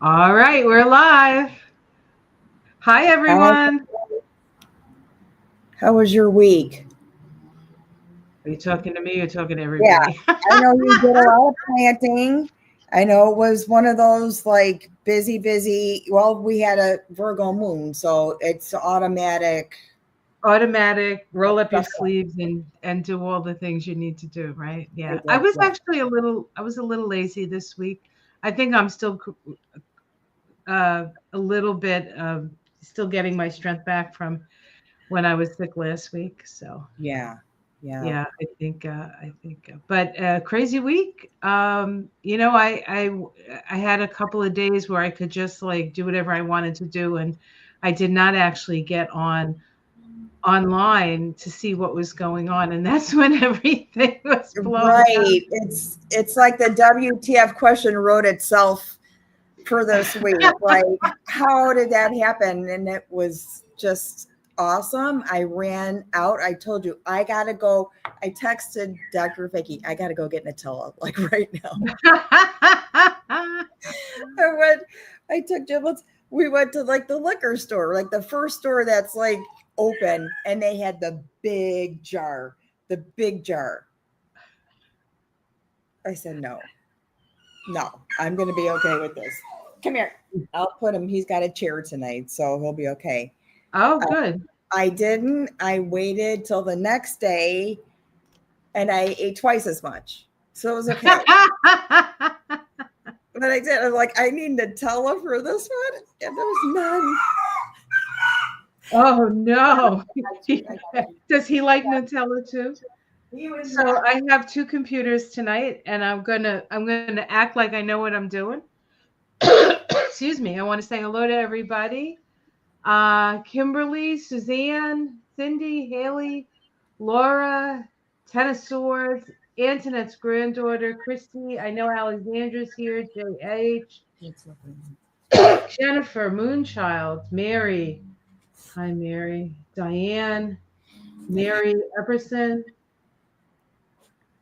All right, we're live. Hi, How everyone. how was your week? Are you talking to me or talking to Yeah, everybody? I know you did a lot of planting. I know it was one of those like busy. Well, we had a Virgo moon, so it's automatic. Automatic, roll up your Stuff sleeves and do all the things you need to do, right? I Yeah. I did, was yeah. actually a little lazy this week. I think I'm still a little bit still getting my strength back from when I was sick last week. So, Yeah, yeah. yeah, I think, but crazy week. I had a couple of days where I could just like do whatever I wanted to do, and I did not actually get online to see what was going on, and that's when everything was blown up. Right. It's like the WTF question wrote itself for this week. Like, how did that happen? And it was just awesome. I ran out. I told you, I gotta go. I texted Dr. Vicky, I gotta go get Nutella, like right now. I went, I took giblets. We went to like the liquor store, like the first store that's like open, and they had the big jar, the big jar. I said, no, I'm gonna be okay with this. Come here. I'll put him. He's got a chair tonight, so he'll be okay. Oh, Uh, good. I didn't. I waited till the next day and I ate twice as much. So it was okay. But I did. I'm like, I need Nutella for this one. And there was none. Oh no. I got you. I got you. Does he like Nutella too? He was So not. I have two computers tonight, and I'm gonna act like I know what I'm doing. Excuse me. I want to say hello to everybody. Kimberly, Suzanne, Cindy, Haley, Laura, Tennis Swords, Antoinette's granddaughter, Christy. I know Alexandra's here. J.H. Jennifer, Moonchild, Mary. Hi, Mary. Diane, Mary Epperson,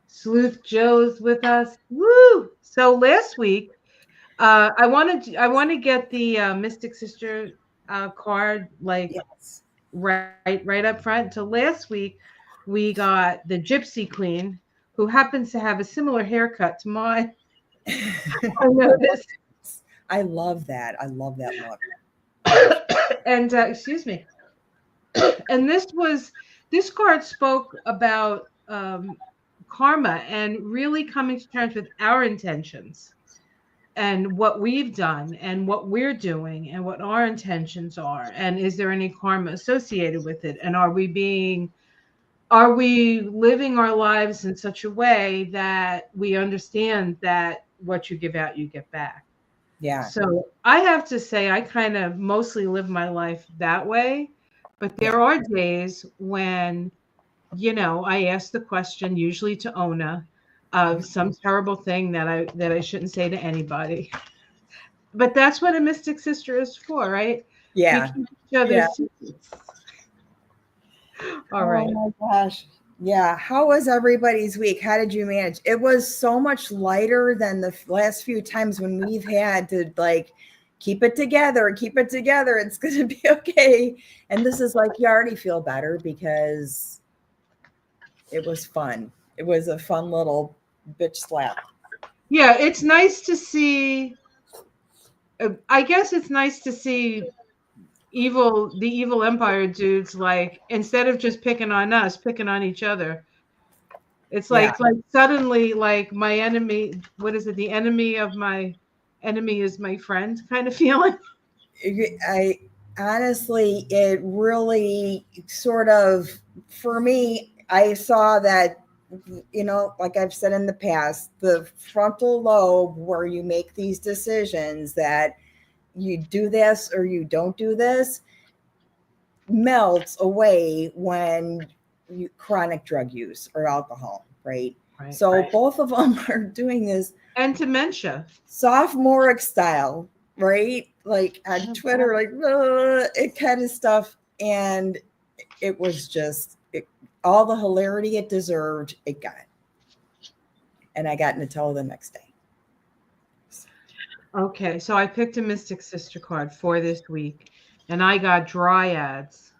Sleuth Joe's with us. Woo! So last week, I want to get the Mystic Sister card like Yes. right up front. So last week we got the Gypsy Queen, who happens to have a similar haircut to mine. I noticed, I love that. I love that look. and excuse me. And this card spoke about karma and really coming to terms with our intentions and what we've done and what we're doing and what our intentions are, and is there any karma associated with it, and are we living our lives in such a way that we understand that what you give out you get back. Yeah. So I have to say I kind of mostly live my life that way, but Yeah. there are days when I ask the question, usually to Ona, of some terrible thing that I shouldn't say to anybody. But that's what a mystic sister is for, right? We Yeah. keep each Yeah. other's secrets. All Oh right. my gosh. Yeah. How was everybody's week? How did you manage? It was so much lighter than the last few times when we've had to like keep it together, keep it together. It's going to be okay. And this is like you already feel better because it was fun. It was a fun little bitch slap. Yeah, it's nice to see. I guess it's nice to see the evil empire dudes, like, instead of just picking on us, picking on each other. It's Yeah. like suddenly, like, my enemy, what is it? The enemy of my enemy is my friend kind of feeling. I honestly, it really sort of, for me, I saw that, like I've said in the past, the frontal lobe where you make these decisions that you do this or you don't do this melts away when chronic drug use or alcohol, right? Right. So both of them are doing this And dementia. sophomoric style, right? Like on Oh, Twitter, like it kind of stuff. And it was just all the hilarity it deserved, it got. And I got Nutella the next day. Okay, so I picked a Mystic Sister card for this week, and I got dryads.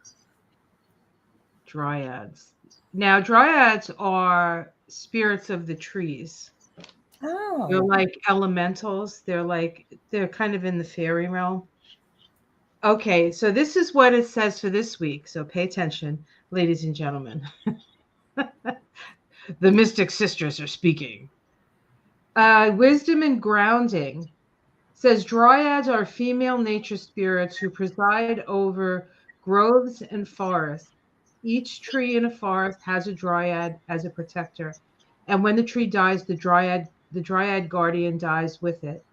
Dryads. Now, dryads are spirits of the trees. They're Oh, like elementals. They're kind of in the fairy realm. Okay, so this is what it says for this week. So pay attention, ladies and gentlemen. The Mystic Sisters are speaking. Wisdom and grounding says dryads are female nature spirits who preside over groves and forests. Each tree in a forest has a dryad as a protector, and when the tree dies, the dryad guardian dies with it.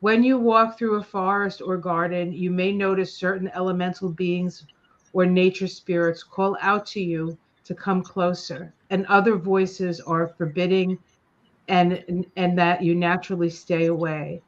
When you walk through a forest or garden, you may notice certain elemental beings or nature spirits call out to you to come closer, and other voices are forbidding and that you naturally stay away.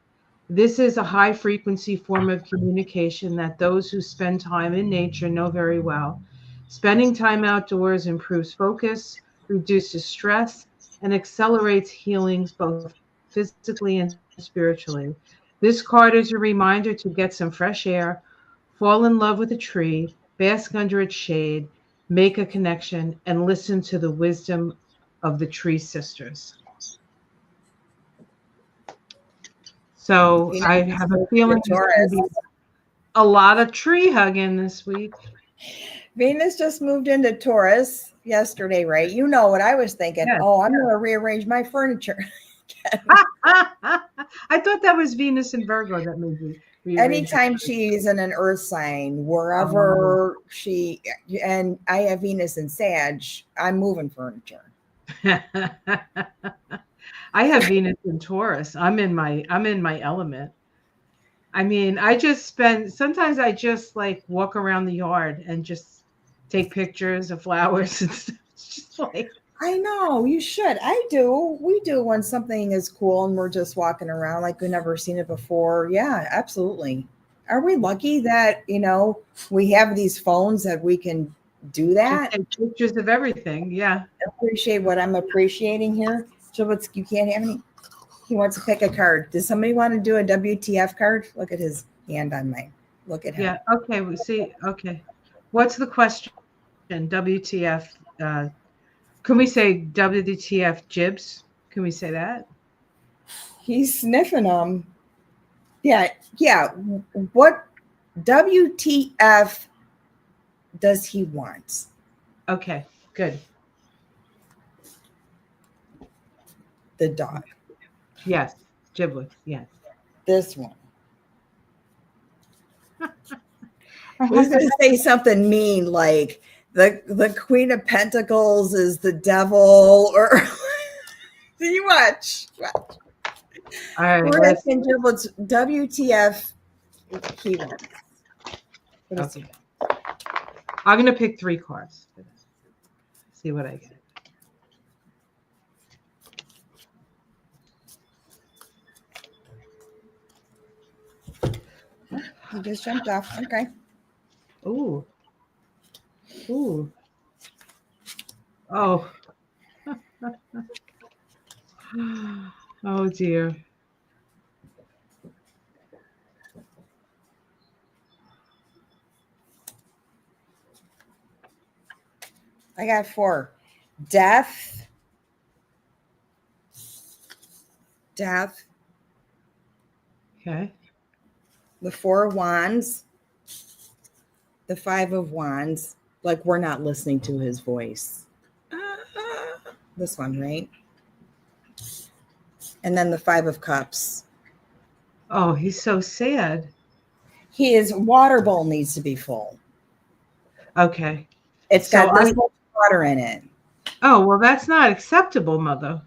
This is a high frequency form of communication that those who spend time in nature know very well. Spending time outdoors improves focus, reduces stress, and accelerates healings both physically and spiritually. This card is a reminder to get some fresh air, fall in love with a tree, bask under its shade, make a connection, and listen to the wisdom of the tree sisters. So Venus I is have a moved into feeling there's going to Taurus. be a lot of tree hugging this week. Venus just moved into Taurus yesterday, right? You know what I was thinking. Yes. Oh, I'm going to rearrange my furniture. I thought that was Venus and Virgo that made you rearrange your Anytime she's in an earth sign, um, wherever she, and I have Venus in Sag, I'm moving furniture. I have Venus in Taurus. I'm in my element. I mean, sometimes I just like walk around the yard and just take pictures of flowers and stuff. It's just like I know you should. I do. We do when something is cool and we're just walking around like we've never seen it before. Yeah, absolutely. Are we lucky that, we have these phones that we can do just that? take pictures of everything. Yeah. Appreciate what I'm appreciating here. So you can't have any. He wants to pick a card. Does somebody want to do a WTF card? Look at his hand on mine. Look at him. Yeah. Okay. We see. Okay. What's the question? WTF? Can we say WTF jibs? Can we say that? He's sniffing them. Yeah, yeah. What WTF does he want? Okay. Good. The dog. Yes. Giblets. Yes. This one. I He's have going to. to say something mean like the Queen of Pentacles is the devil, or you watch. All right. We're Let's. asking Giblets WTF he wants. What is Okay. I'm gonna pick 3 cards. See what I get. he just jumped off. Okay. Ooh. Ooh. Oh. Oh dear. I got 4. Death. Death. Okay. The 4 of Wands. The 5 of Wands. Like we're not listening to his voice. This one, right? And then the 5 of Cups. Oh, he's so sad. His water bowl needs to be full. Okay. It's So got this much water in it. Oh, well, that's not acceptable, mother.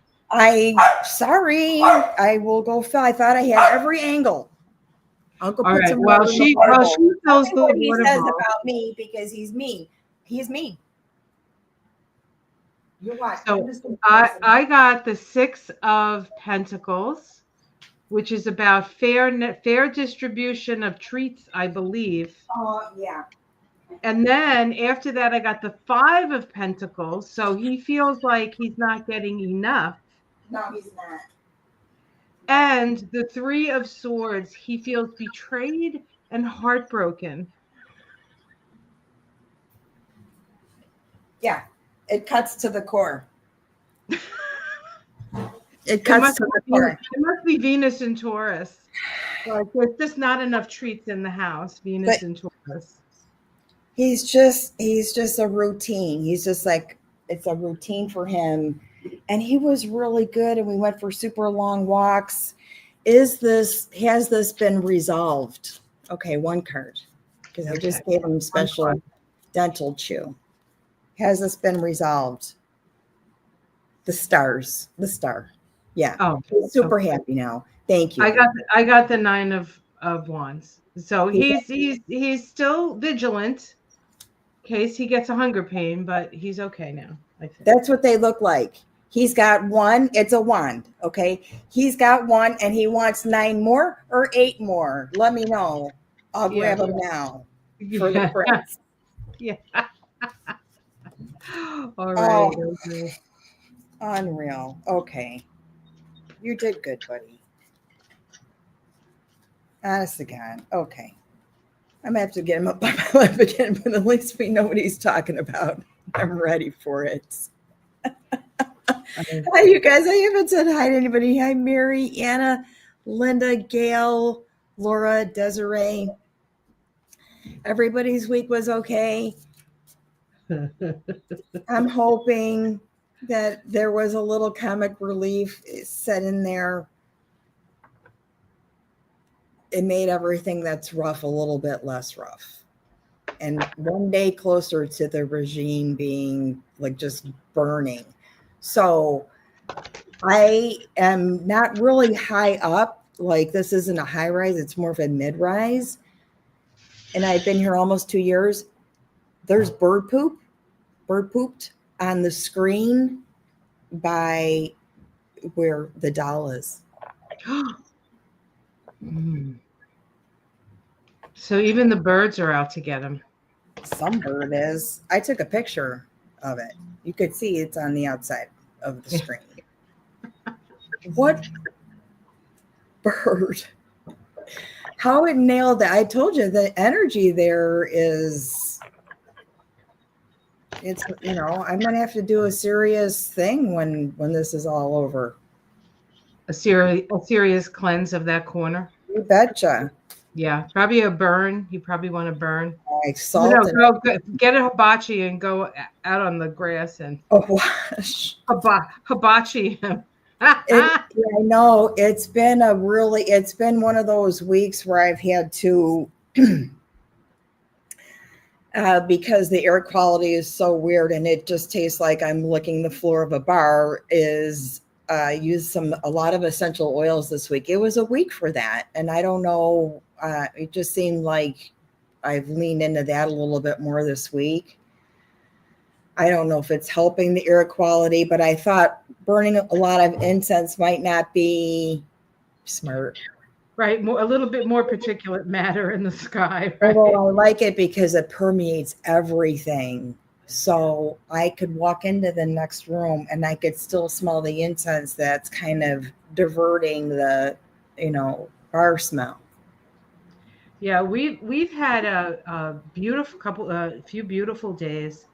Sorry, I will go fill. I thought I had every angle. I'll go All put right. some Well, water in the she water well bowl. she Tell fills me the what he water says bowl. about me because he's mean. He's mean. You watch. So I got the 6 of Pentacles, which is about fair distribution of treats, I believe. Oh yeah. And then after that, I got the 5 of Pentacles. So he feels like he's not getting enough. No, he's not. And the Three of Swords, he feels betrayed and heartbroken. Yeah, it cuts to the core. It It cuts must to the be, core. it must be Venus and Taurus. Like, there's just not enough treats in the house. Venus But and Taurus. he's just a routine. He's just like, it's a routine for him. And he was really good, and we went for super long walks. Has this been resolved? Okay, one card. Because I just Okay. gave him special dental chew. Has this been resolved? The stars. The star. Yeah. Oh, He's super okay. happy now. Thank I you. got the Nine of Wands. So he's still vigilant in case he gets a hunger pain, but he's okay now, I think. That's what they look like. He's got one. It's a wand. Okay. He's got one and he wants 9 more or 8 more. Let me know. I'll Yeah. grab them now for the Yeah. prince. Yeah. All Oh, right. Okay. unreal. Okay. You did good, buddy. Honest to God. Okay. I'm gonna have to get him up by my lip again, but at least we know what he's talking about. I'm ready for it. Hi, you guys. I haven't said hi to anybody. Hi, Mary, Anna, Linda, Gail, Laura, Desiree. Everybody's week was okay. I'm hoping that there was a little comic relief set in there. It made everything that's rough a little bit less rough. And one day closer to the regime being like just burning. So I am not really high up. Like, this isn't a high rise, it's more of a mid rise. And I've been here almost 2 years. There's bird pooped on the screen by where the doll is. So even the birds are out to get him. Some bird is. I took a picture of it. You could see it's on the outside of the screen. What bird? How it nailed that. I told you the energy there is, it's, I'm gonna have to do a serious thing when this is all over. A serious cleanse of that corner. You betcha. Yeah, probably a burn. You probably want to burn. I salted it. Get a hibachi and go out on the grass and Oh, wash. hibachi him. I know it's been one of those weeks where I've had to, because the air quality is so weird and it just tastes like I'm licking the floor of a bar, is use a lot of essential oils this week. It was a week for that. And I don't know, it just seemed like I've leaned into that a little bit more this week. I don't know if it's helping the air quality, but I thought burning a lot of incense might not be smart. Right, a little bit more particulate matter in the sky. Right? Although I like it because it permeates everything. So I could walk into the next room and I could still smell the incense that's kind of diverting the, bar smell. Yeah, we've had a beautiful few beautiful days.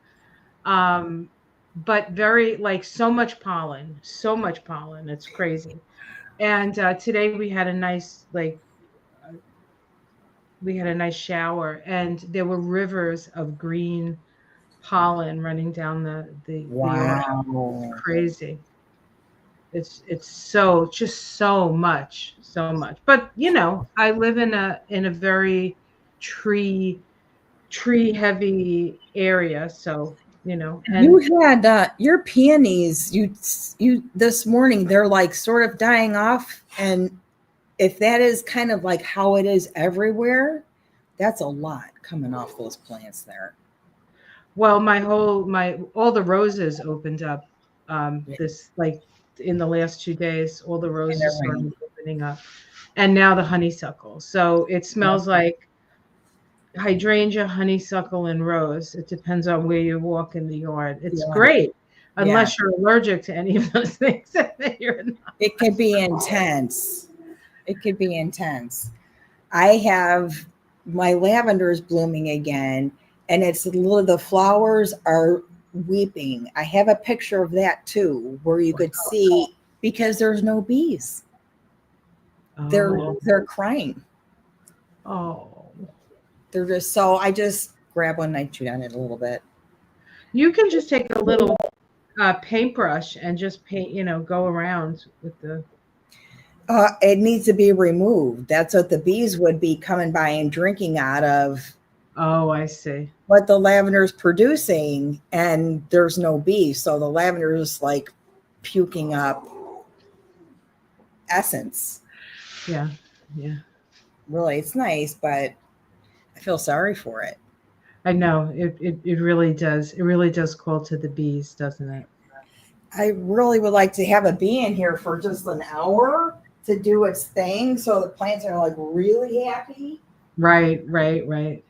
But very, like, so much pollen. It's crazy. And today we had a nice shower, and there were rivers of green pollen running down the Wow. earth. Crazy. It's just so much. But I live in a very tree heavy area, so and you had your peonies, you this morning, they're like sort of dying off, and if that is kind of like how it is everywhere, that's a lot coming off those plants there. well, all the roses opened up this, like, in the last 2 days. All the roses started opening up, and now the honeysuckle. So it smells like hydrangea, honeysuckle, and rose. It depends on where you walk in the yard. It's great. Yeah. unless you're allergic to any of those things. You're not. It could be intense. It could be intense. I have my lavender is blooming again, and it's the flowers are weeping. I have a picture of that too, where you could see because there's no bees. Oh, They're crying. oh. They're just so I just grab one and I chew on it a little bit. You can just take a little paintbrush and just paint, go around with the. It needs to be removed. That's what the bees would be coming by and drinking out of Oh, I see. what the lavender is producing, and there's no bees. So the lavender is like puking up essence. Yeah, yeah. Really, it's nice, but I feel sorry for it. I know it really does. It really does call to the bees, doesn't it? I really would like to have a bee in here for just an hour to do its thing so the plants are like really happy. Right, right, right.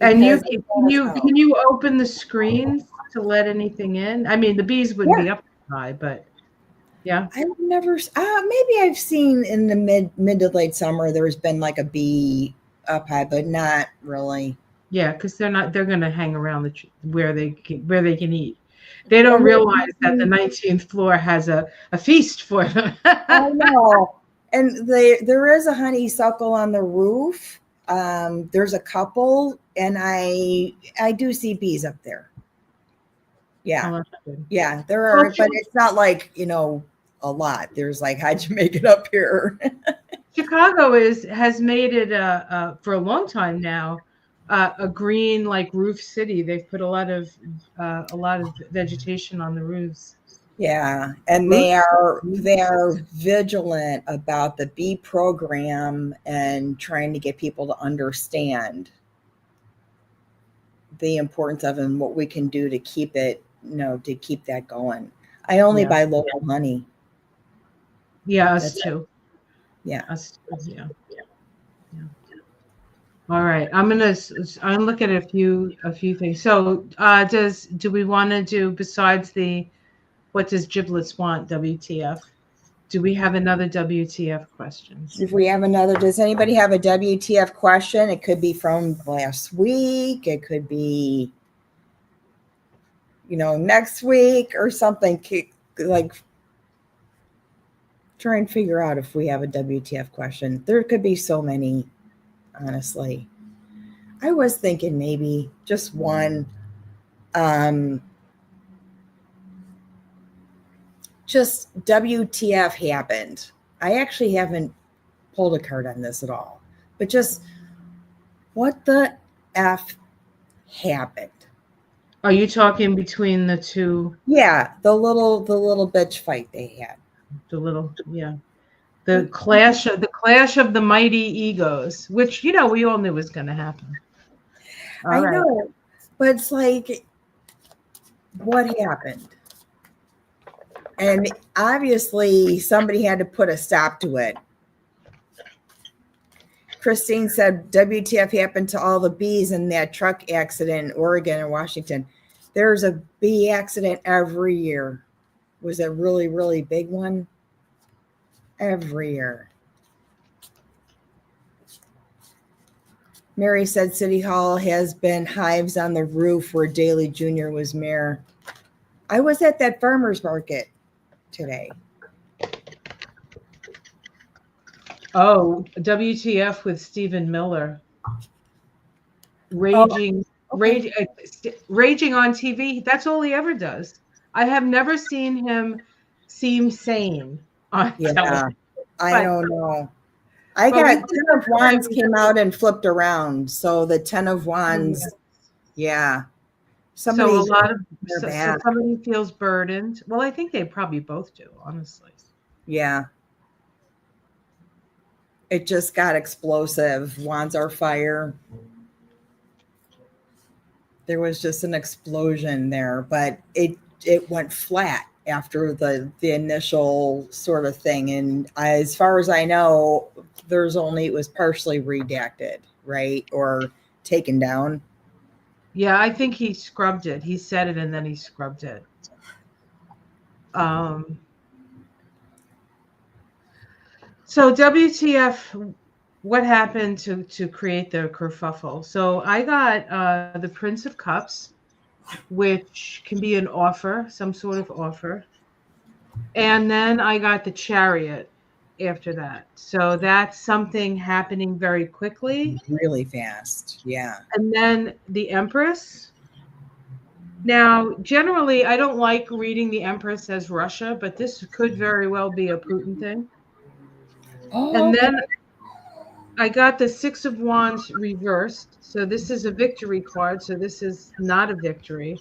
And Because it does help. can you open the screens to let anything in? I mean, the bees wouldn't Yeah, be up high, but yeah, I've never. Maybe I've seen in the mid to late summer there's been like a bee up high, but not really. yeah, because they're not. They're going to hang around where they can eat. They don't And realize that the 19th floor has a feast for them. I know. And there is a honeysuckle on the roof. There's a couple, and I do see bees up there. Yeah, Oh, that's good. yeah, there Well, are, but it's not like a lot. There's like, how'd you make it up here? Chicago has made it for a long time now a green like roof city. They've put a lot of vegetation on the roofs. Yeah, and Roof they are vigilant about the bee program and trying to get people to understand the importance of it and what we can do to keep it, to keep that going. I only Yeah, buy local honey. yeah, us That's it. too. Yeah. Us too. Yeah, yeah. All right, I'm looking at a few things. So, do we want to do besides the what does giblets want? WTF? Do we have another WTF question? If we have another, does anybody have a WTF question? It could be from last week. It could be, next week or something. Like, try and figure out if we have a WTF question. There could be so many, honestly. I was thinking maybe just one. Just WTF happened. I actually haven't pulled a card on this at all, but just what the F happened? Are you talking between the two? Yeah, the little bitch fight they had. The little, yeah. The clash of the mighty egos, which we all knew was going to happen. All I right. know, but it's like, what happened? And obviously, somebody had to put a stop to it. Christine said, WTF happened to all the bees in that truck accident in Oregon and Washington. There's a bee accident every year. Was a really, really big one? Every year. Mary said City Hall has been hives on the roof where Daley Jr. was mayor. I was at that farmer's market today. Oh, WTF with Stephen Miller. Raging, Okay. raging on TV. That's all he ever does. I have never seen him seem sane on Yeah, television. I don't know. I But we got 10 of Wands came out and flipped around. So the 10 of Wands, yeah. so a Somebody's lot of they're so bad. somebody feels burdened. Well, I think they probably both do, honestly. Yeah. It just got explosive. Wands are fire. There was just an explosion there, but it went flat after the initial sort of thing. And as far as I know, it was partially redacted, right? Or taken down. Yeah, I think he scrubbed it. He said it and then he scrubbed it. Um, so WTF, what happened to create the kerfuffle? So I got the Prince of Cups, which can be an offer, some sort of offer. And then I got the Chariot after that. So that's something happening very quickly. Really fast. Yeah. And then the Empress. Now, generally, I don't like reading the Empress as Russia, but this could very well be a Putin thing. And Oh, then I got the Six of Wands reversed. So this is a victory card. So this is not a victory.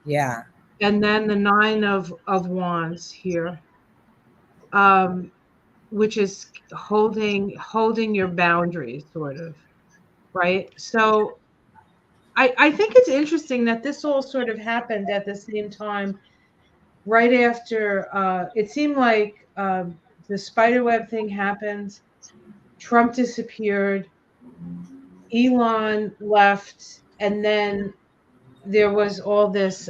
yeah. And then the Nine of Wands here, um, which is holding your boundaries, sort of, right? So I think it's interesting that this all sort of happened at the same time, right after it seemed like the spiderweb thing happened, Trump disappeared, Elon left, and then there was all this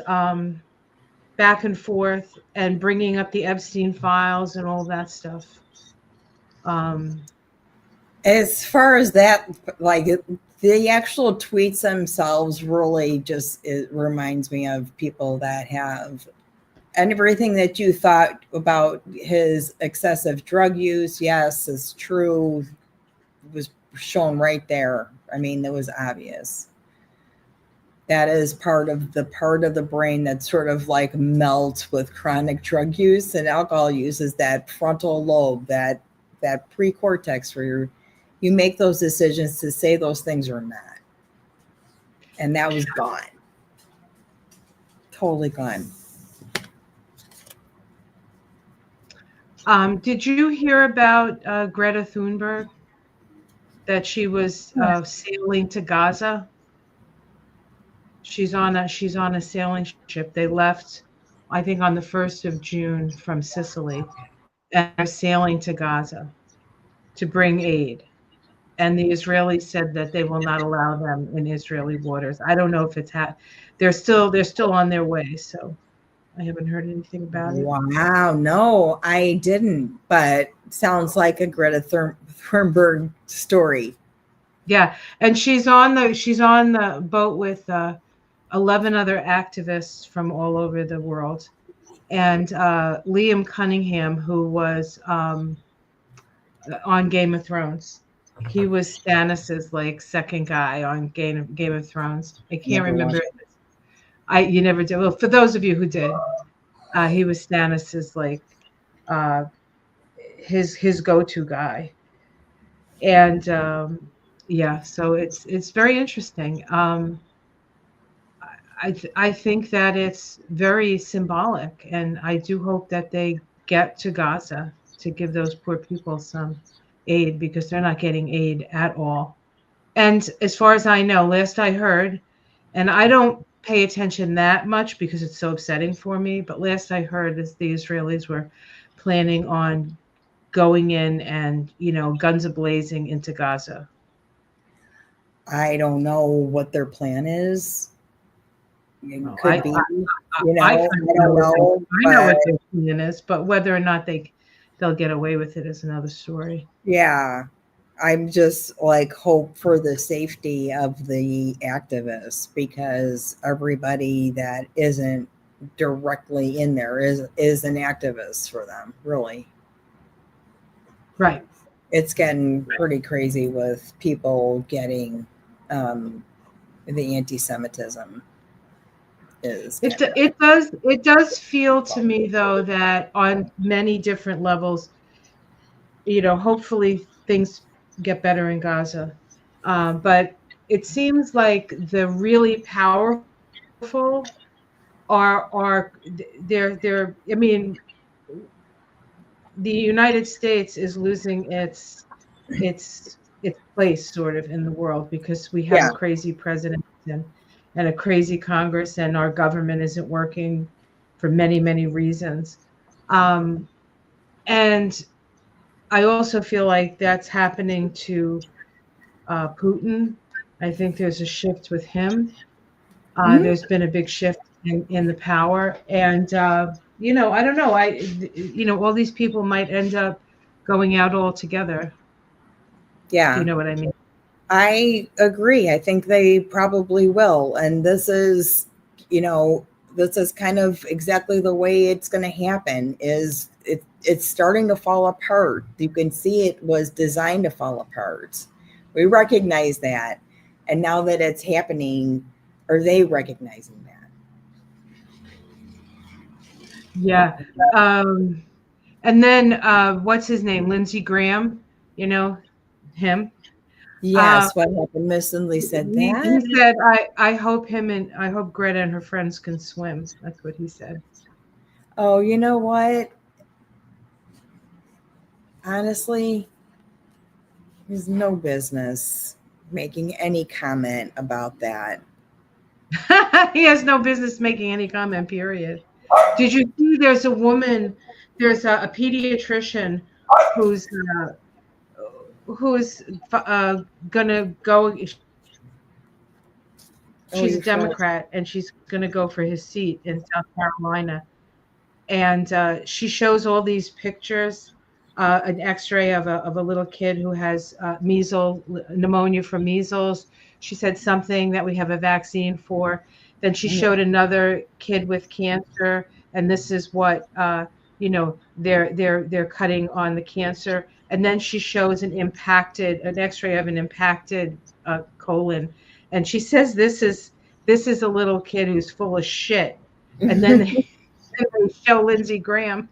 back and forth and bringing up the Epstein files and all that stuff. Um, As far as that, like the actual tweets themselves really just, it reminds me of people that have, and everything that you thought about his excessive drug use, yes, is true, was shown right there. I mean, that was obvious. That is part of the brain that sort of like melts with chronic drug use and alcohol use, is that frontal lobe, that pre-cortex where you make those decisions to say those things or not. And that was gone. Totally gone. did you hear about Greta Thunberg? That she was sailing to Gaza. She's on a sailing ship. They left, I think, on the 1st of June from Sicily, and they're sailing to Gaza to bring aid. And the Israelis said that they will not allow them in Israeli waters. I don't know if they're still on their way. So I haven't heard anything about it. Wow. No, I didn't, but sounds like a Greta Thunberg story. Yeah, and she's on the boat with 11 other activists from all over the world, and Liam Cunningham, who was on Game of Thrones. He was Stannis's like second guy on Game of Thrones. I can't Never remember. watched. You never did. Well, for those of you who did, he was Stannis's like uh, his go-to guy, and yeah, so it's very interesting. I think that it's very symbolic, and I do hope that they get to Gaza to give those poor people some aid because they're not getting aid at all. And as far as I know, last I heard, and I don't pay attention that much because it's so upsetting for me, but last I heard is the Israelis were planning on going in and, guns a-blazing into Gaza. I don't know what their plan is. It Well, could be, I I kind of don't know, I know but what their plan is, but whether or not they'll get away with it is another story. yeah, I'm just like hope for the safety of the activists, because everybody that isn't directly in there is an activist for them, really. Right. It's getting pretty crazy with people getting the anti-Semitism is It does feel to me though that on many different levels, hopefully things get better in Gaza. But it seems like the really powerful are they're I mean, the United States is losing its place sort of in the world because we have yeah. a crazy president and a crazy Congress, and our government isn't working for many, many reasons. Um, and I also feel like that's happening to Putin. I think there's a shift with him. Mhm. There's been a big shift in the power, and I don't know. All these people might end up going out all together. If you Yeah, know what I mean. I agree. I think they probably will. And you know, this is kind of exactly the way it's going to happen. It's starting to fall apart. You can see it was designed to fall apart. We recognize that. And now that it's happening, are they recognizing that? Yeah. Um, and then what's his name? Lindsey Graham. You know him. Uh, Yes, what happened? Miss Lindley said he that. said, I hope Greta and her friends can swim. That's what he said. Oh, you know what? Honestly, there's no business making any comment about that. He has no business making any comment, period. Did you see there's a pediatrician who's who's gonna go, Oh, she's a you froze. Democrat, and she's gonna go for his seat in South Carolina. And she shows all these pictures, an X-ray of a little kid who has measles, pneumonia from measles. She said something that we have a vaccine for. Then she showed another kid with cancer, and this is what they're cutting on the cancer. And then she shows an X-ray of an impacted colon, and she says this is a little kid who's full of shit. And then they show Lindsey Graham.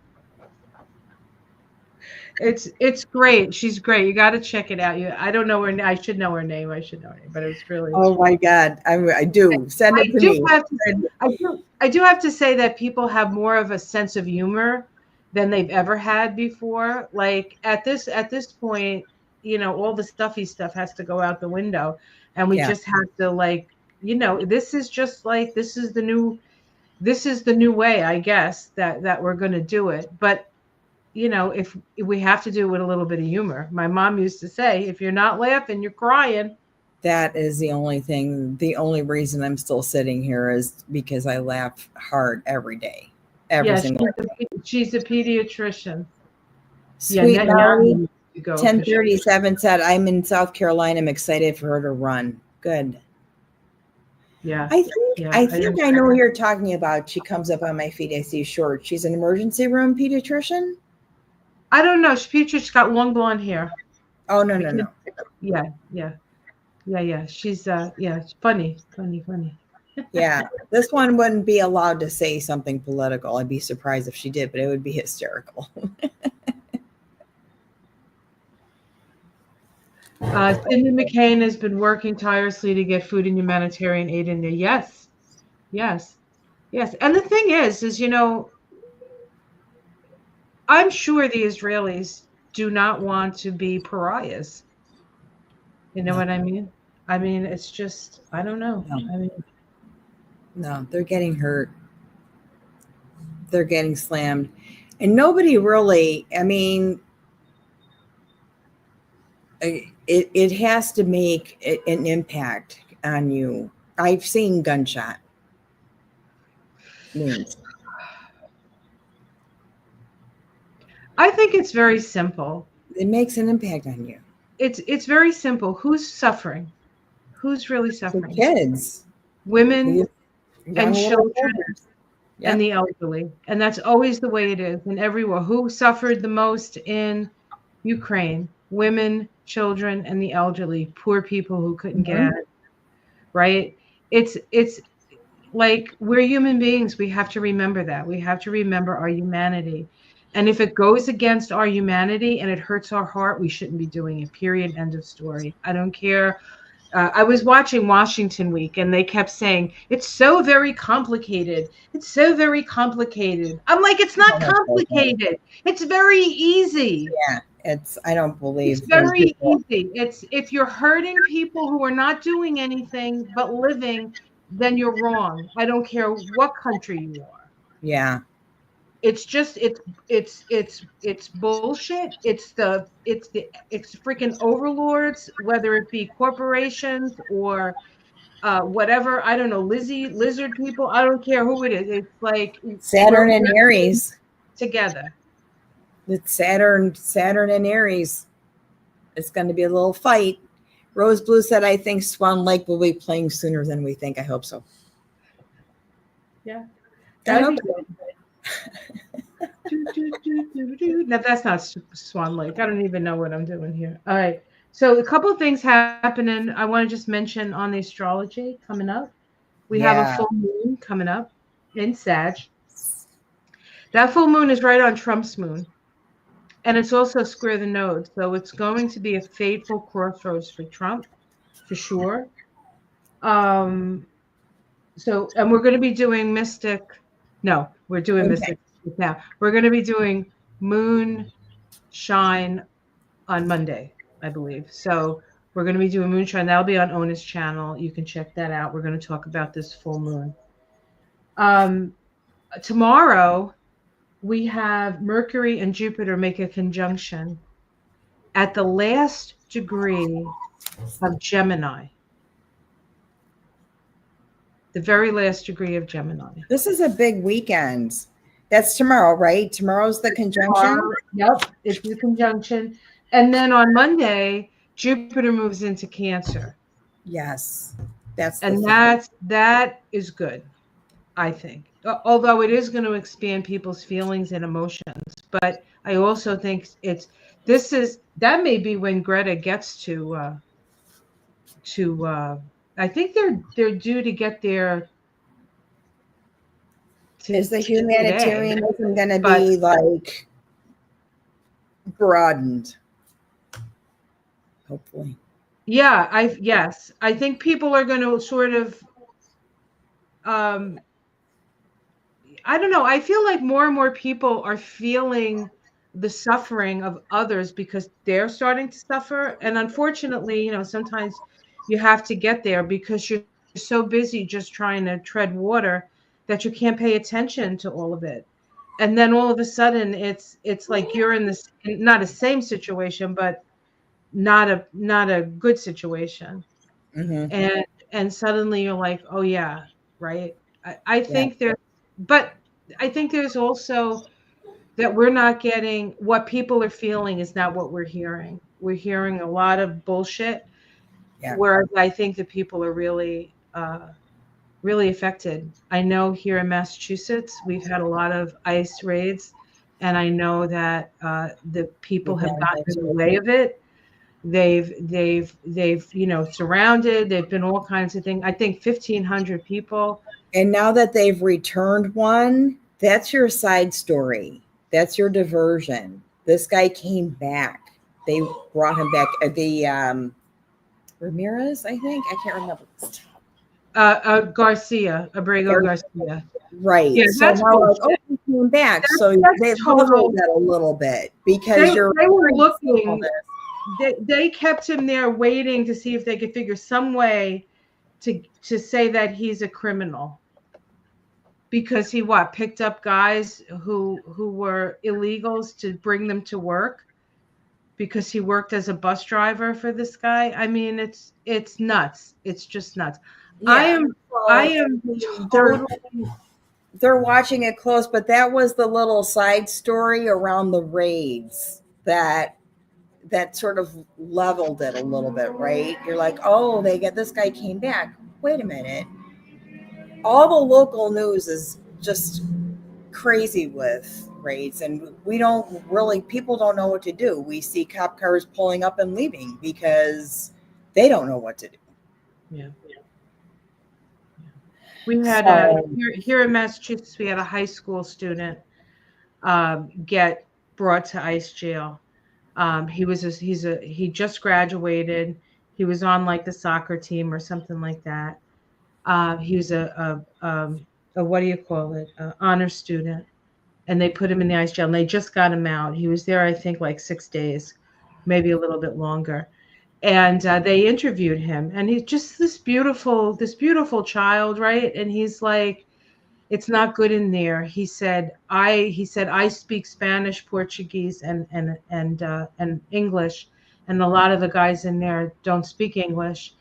It's great. She's great. You got to check it out. I don't know her. I should know her name. I should know her name, but it was really. Oh my God, I do. Send it I to do me. have to. I do have to say that people have more of a sense of humor than they've ever had before. Like at this point, all the stuffy stuff has to go out the window, and we Yeah, just have to this is just like this is the new way, I guess, that we're going to do it. But if we have to do it with a little bit of humor. My mom used to say, if you're not laughing, you're crying. that is the only thing. The only reason I'm still sitting here is because I laugh hard every day, every Yeah, single she's a pediatrician. Yeah, Sweet now you Melody need to go because 1037 said, I'm in South Carolina. I'm excited for her to run. Good. yeah, I think yeah. I think I know who you're talking about. She comes up on my feed. I see short. She's an emergency room pediatrician. I don't know. She's got long blonde hair. Oh no, I no, can. no. Yeah, yeah, yeah. She's it's funny, funny, funny. Yeah. This one wouldn't be allowed to say something political. I'd be surprised if she did, but it would be hysterical. Cindy McCain has been working tirelessly to get food and humanitarian aid in there. Yes, yes, yes. And the thing is I'm sure the Israelis do not want to be pariahs. You know No, what I mean? I mean, it's just, I don't know. no, I mean, no. They're getting hurt. They're getting slammed. And nobody really, I mean, it has to make an impact on you. I've seen gunshot wounds. I think it's very simple. It makes an impact on you. It's very simple. Who's suffering? Who's really The suffering? kids, Women these and young little children soldiers. and Yep. the elderly. And that's always the way it is in everywhere. Who suffered the most in Ukraine? Women, children, and the elderly, poor people who couldn't get Mhm. out, right? It's like we're human beings. We have to remember that. We have to remember our humanity. And if it goes against our humanity and it hurts our heart, we shouldn't be doing it. Period. End of story. I don't care. I was watching Washington Week and they kept saying, it's so very complicated. It's so very complicated. I'm like, it's not complicated. It's very easy. Yeah, I don't It's believe when very people, easy. It's if you're hurting people who are not doing anything but living, then you're wrong. I don't care what country you are. yeah, It's just it's bullshit. It's freaking overlords, whether it be corporations or whatever, I don't know, lizard people, I don't care who it is. It's like Saturn and Aries. Together. It's Saturn and Aries. It's going to be a little fight. Rose Blue said, I think Swan Lake will be playing sooner than we think. I hope so. Yeah. I hope so. Now that's not Swan Lake. I don't even know what I'm doing here. All right. So a couple of things happening. I want to just mention on the astrology coming up. We have a full moon coming up in Sag. That full moon is right on Trump's moon. And it's also square the node. So it's going to be a fateful crossroads for Trump, for sure. And we're going to be doing Mystic. No, we're doing Mystic now. We're going to be doing Moon Shine on Monday, I believe. So we're going to be doing Moonshine. That'll be on Ona's channel. You can check that out. We're going to talk about this full moon. Tomorrow, we have Mercury and Jupiter make a conjunction at the last degree of Gemini. The very last degree of Gemini. This is a big weekend. That's tomorrow, right? Tomorrow's the conjunction? Yep, it's the conjunction. And then on Monday, Jupiter moves into Cancer. Yes. That is good, I think. Although it is going to expand people's feelings and emotions. But I also think that may be when Greta gets to I think they're due to get there. Is the humanitarianism going to be like broadened? Hopefully. Yeah, yes. I think people are going to sort of I don't know. I feel like more and more people are feeling the suffering of others because they're starting to suffer. And unfortunately, sometimes you have to get there because you're so busy just trying to tread water that you can't pay attention to all of it. And then all of a sudden it's like you're in this, not a same situation, but not a good situation. Mm-hmm. And suddenly you're like, oh yeah, right. I think but I think there's also that we're not getting what people are feeling is not what we're hearing. We're hearing a lot of bullshit. Yeah. Whereas I think that people are really, really affected. I know here in Massachusetts, we've had a lot of ICE raids, and I know that the people have gotten in the way of it. They've surrounded. They've been all kinds of things. I think 1,500 people. And now that they've returned one, that's your side story. That's your diversion. This guy came back. They brought him back. The Ramirez, I think. I can't remember. Garcia, Abrego Garcia. Right. Yeah, so now he came back. So they leveled that a little bit because they were looking. They kept him there waiting to see if they could figure some way to say that he's a criminal. Because he picked up guys who were illegals to bring them to work because he worked as a bus driver for this guy. I mean, it's nuts. It's just nuts. Yeah. I am totally. They're watching it close, but that was the little side story around the raids that sort of leveled it a little bit, right? You're like, oh, this guy came back. Wait a minute. All the local news is just crazy with raids, and people don't know what to do. We see cop cars pulling up and leaving because they don't know what to do. Yeah. We had here in Massachusetts, we had a high school student get brought to ICE jail. He just graduated. He was on like the soccer team or something like that. He was a what do you call it? Honor student, and they put him in the ICE jail. And they just got him out. He was there, I think, like 6 days, maybe a little bit longer. And they interviewed him, and he's just this beautiful child, right? And he's like, it's not good in there. He said, I speak Spanish, Portuguese, and English, and a lot of the guys in there don't speak English.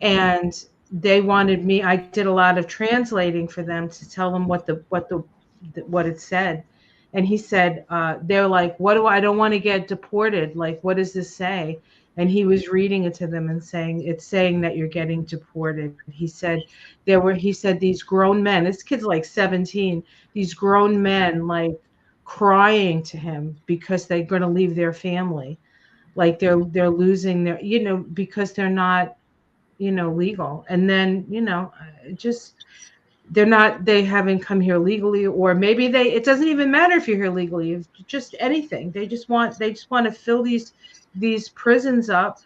And they wanted me. I did a lot of translating for them to tell them what it said. And he said, they're like, what do I don't want to get deported. Like, what does this say? And he was reading it to them and saying, it's saying that you're getting deported. He said these grown men, this kid's like 17, these grown men like crying to him because they're going to leave their family. Like they're losing their, because they're not, legal. And then, just they haven't come here legally, or maybe it doesn't even matter if you're here legally, if just anything. They just want to fill these prisons up.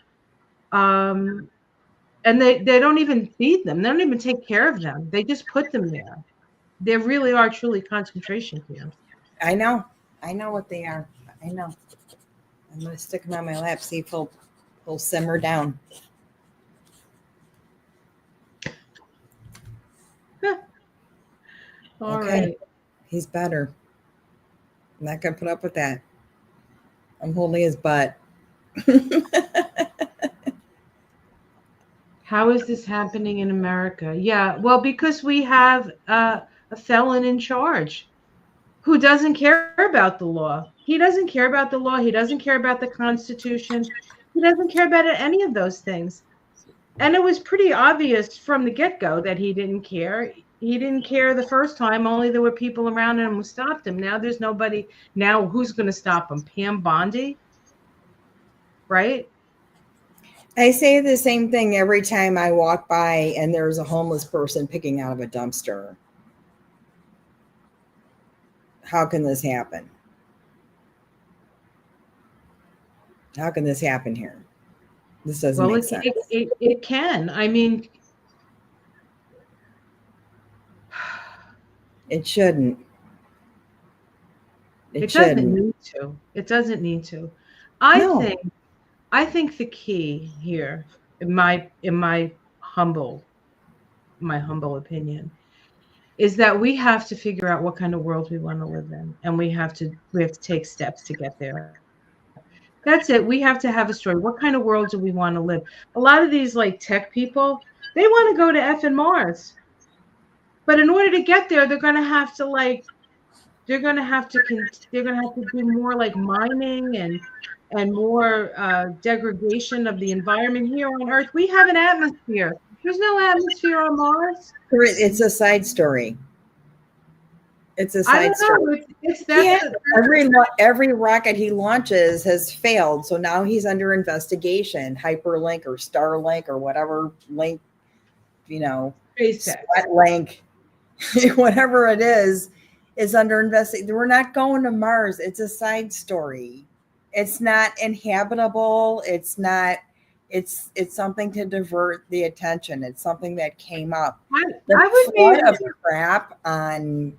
And they don't even feed them. They don't even take care of them. They just put them there. They really are truly concentration camps. I know. I know what they are. I know. I'm going to stick him on my lap, see if he'll simmer down. All Okay. right. He's better. I'm not going to put up with that. I'm holding his butt. How is this happening in America? Yeah, well, because we have a felon in charge who doesn't care about the law. He doesn't care about the law. He doesn't care about the Constitution. He doesn't care about any of those things. And it was pretty obvious from the get-go that he didn't care. He didn't care the first time, only there were people around him who stopped him. Now there's nobody. Now who's going to stop him? Pam Bondi? Right? I say the same thing every time I walk by and there's a homeless person picking out of a dumpster. How can this happen? How can this happen here? This doesn't make sense. It can. I mean, it shouldn't. It doesn't need to. It doesn't need to. I think the key here, in my humble opinion, is that we have to figure out what kind of world we want to live in, and we have to take steps to get there. That's it. We have to have a story. What kind of world do we want to live? A lot of these like tech people, they want to go to effing Mars, but in order to get there, they're going to have to do more like mining and more degradation of the environment here on Earth. We have an atmosphere. There's no atmosphere on Mars. It's a side story. It's a side story. Every rocket he launches has failed, so now he's under investigation. Hyperlink or Starlink or whatever link, Sweatlink, whatever it is under investigation. We're not going to Mars. It's a side story. It's not inhabitable. It's not. It's something to divert the attention. It's something that came up. The flood of crap on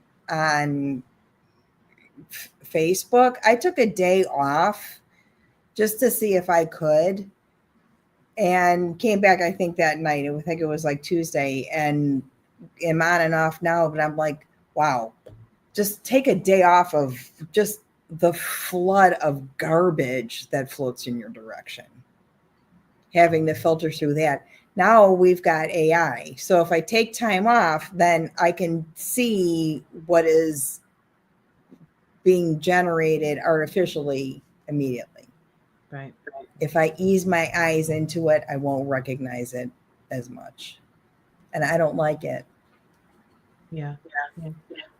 Facebook. I took a day off just to see if I could, and came back. I think that night. I think it was like Tuesday, and am on and off now. But I'm like, wow, just take a day off of just the flood of garbage that floats in your direction. Having to filter through that. Now we've got AI. So if I take time off, then I can see what is being generated artificially immediately. Right. If I ease my eyes into it, I won't recognize it as much. And I don't like it. Yeah.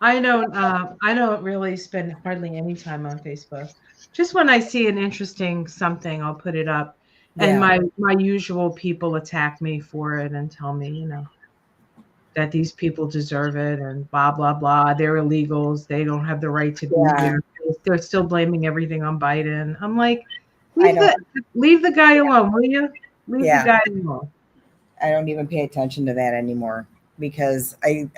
I don't really spend hardly any time on Facebook. Just when I see an interesting something, I'll put it up. And my usual people attack me for it and tell me, that these people deserve it and blah, blah, blah. They're illegals. They don't have the right to be here. They're still blaming everything on Biden. I'm like, leave the guy alone, will you? Leave the guy alone. I don't even pay attention to that anymore because I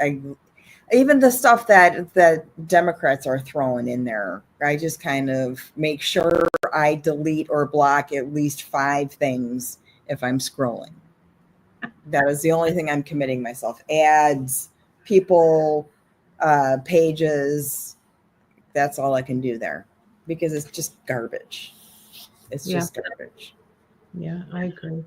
even the stuff that Democrats are throwing in there, I just kind of make sure I delete or block at least 5 things if I'm scrolling. That is the only thing I'm committing myself. Ads, people, pages. That's all I can do there because it's just garbage. It's just garbage. Yeah, I agree.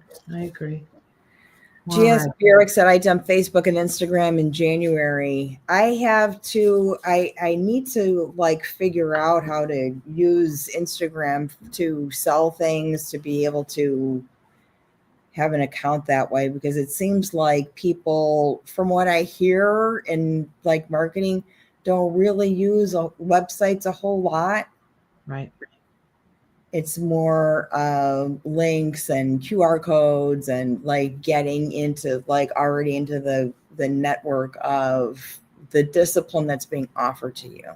All GS right. Burek said I dumped Facebook and Instagram in January. I have to, I need to like figure out how to use Instagram to sell things, to be able to have an account that way, because it seems like people, from what I hear in like marketing, don't really use websites a whole lot. Right. It's more links and QR codes and like getting into like already into the network of the discipline that's being offered to you.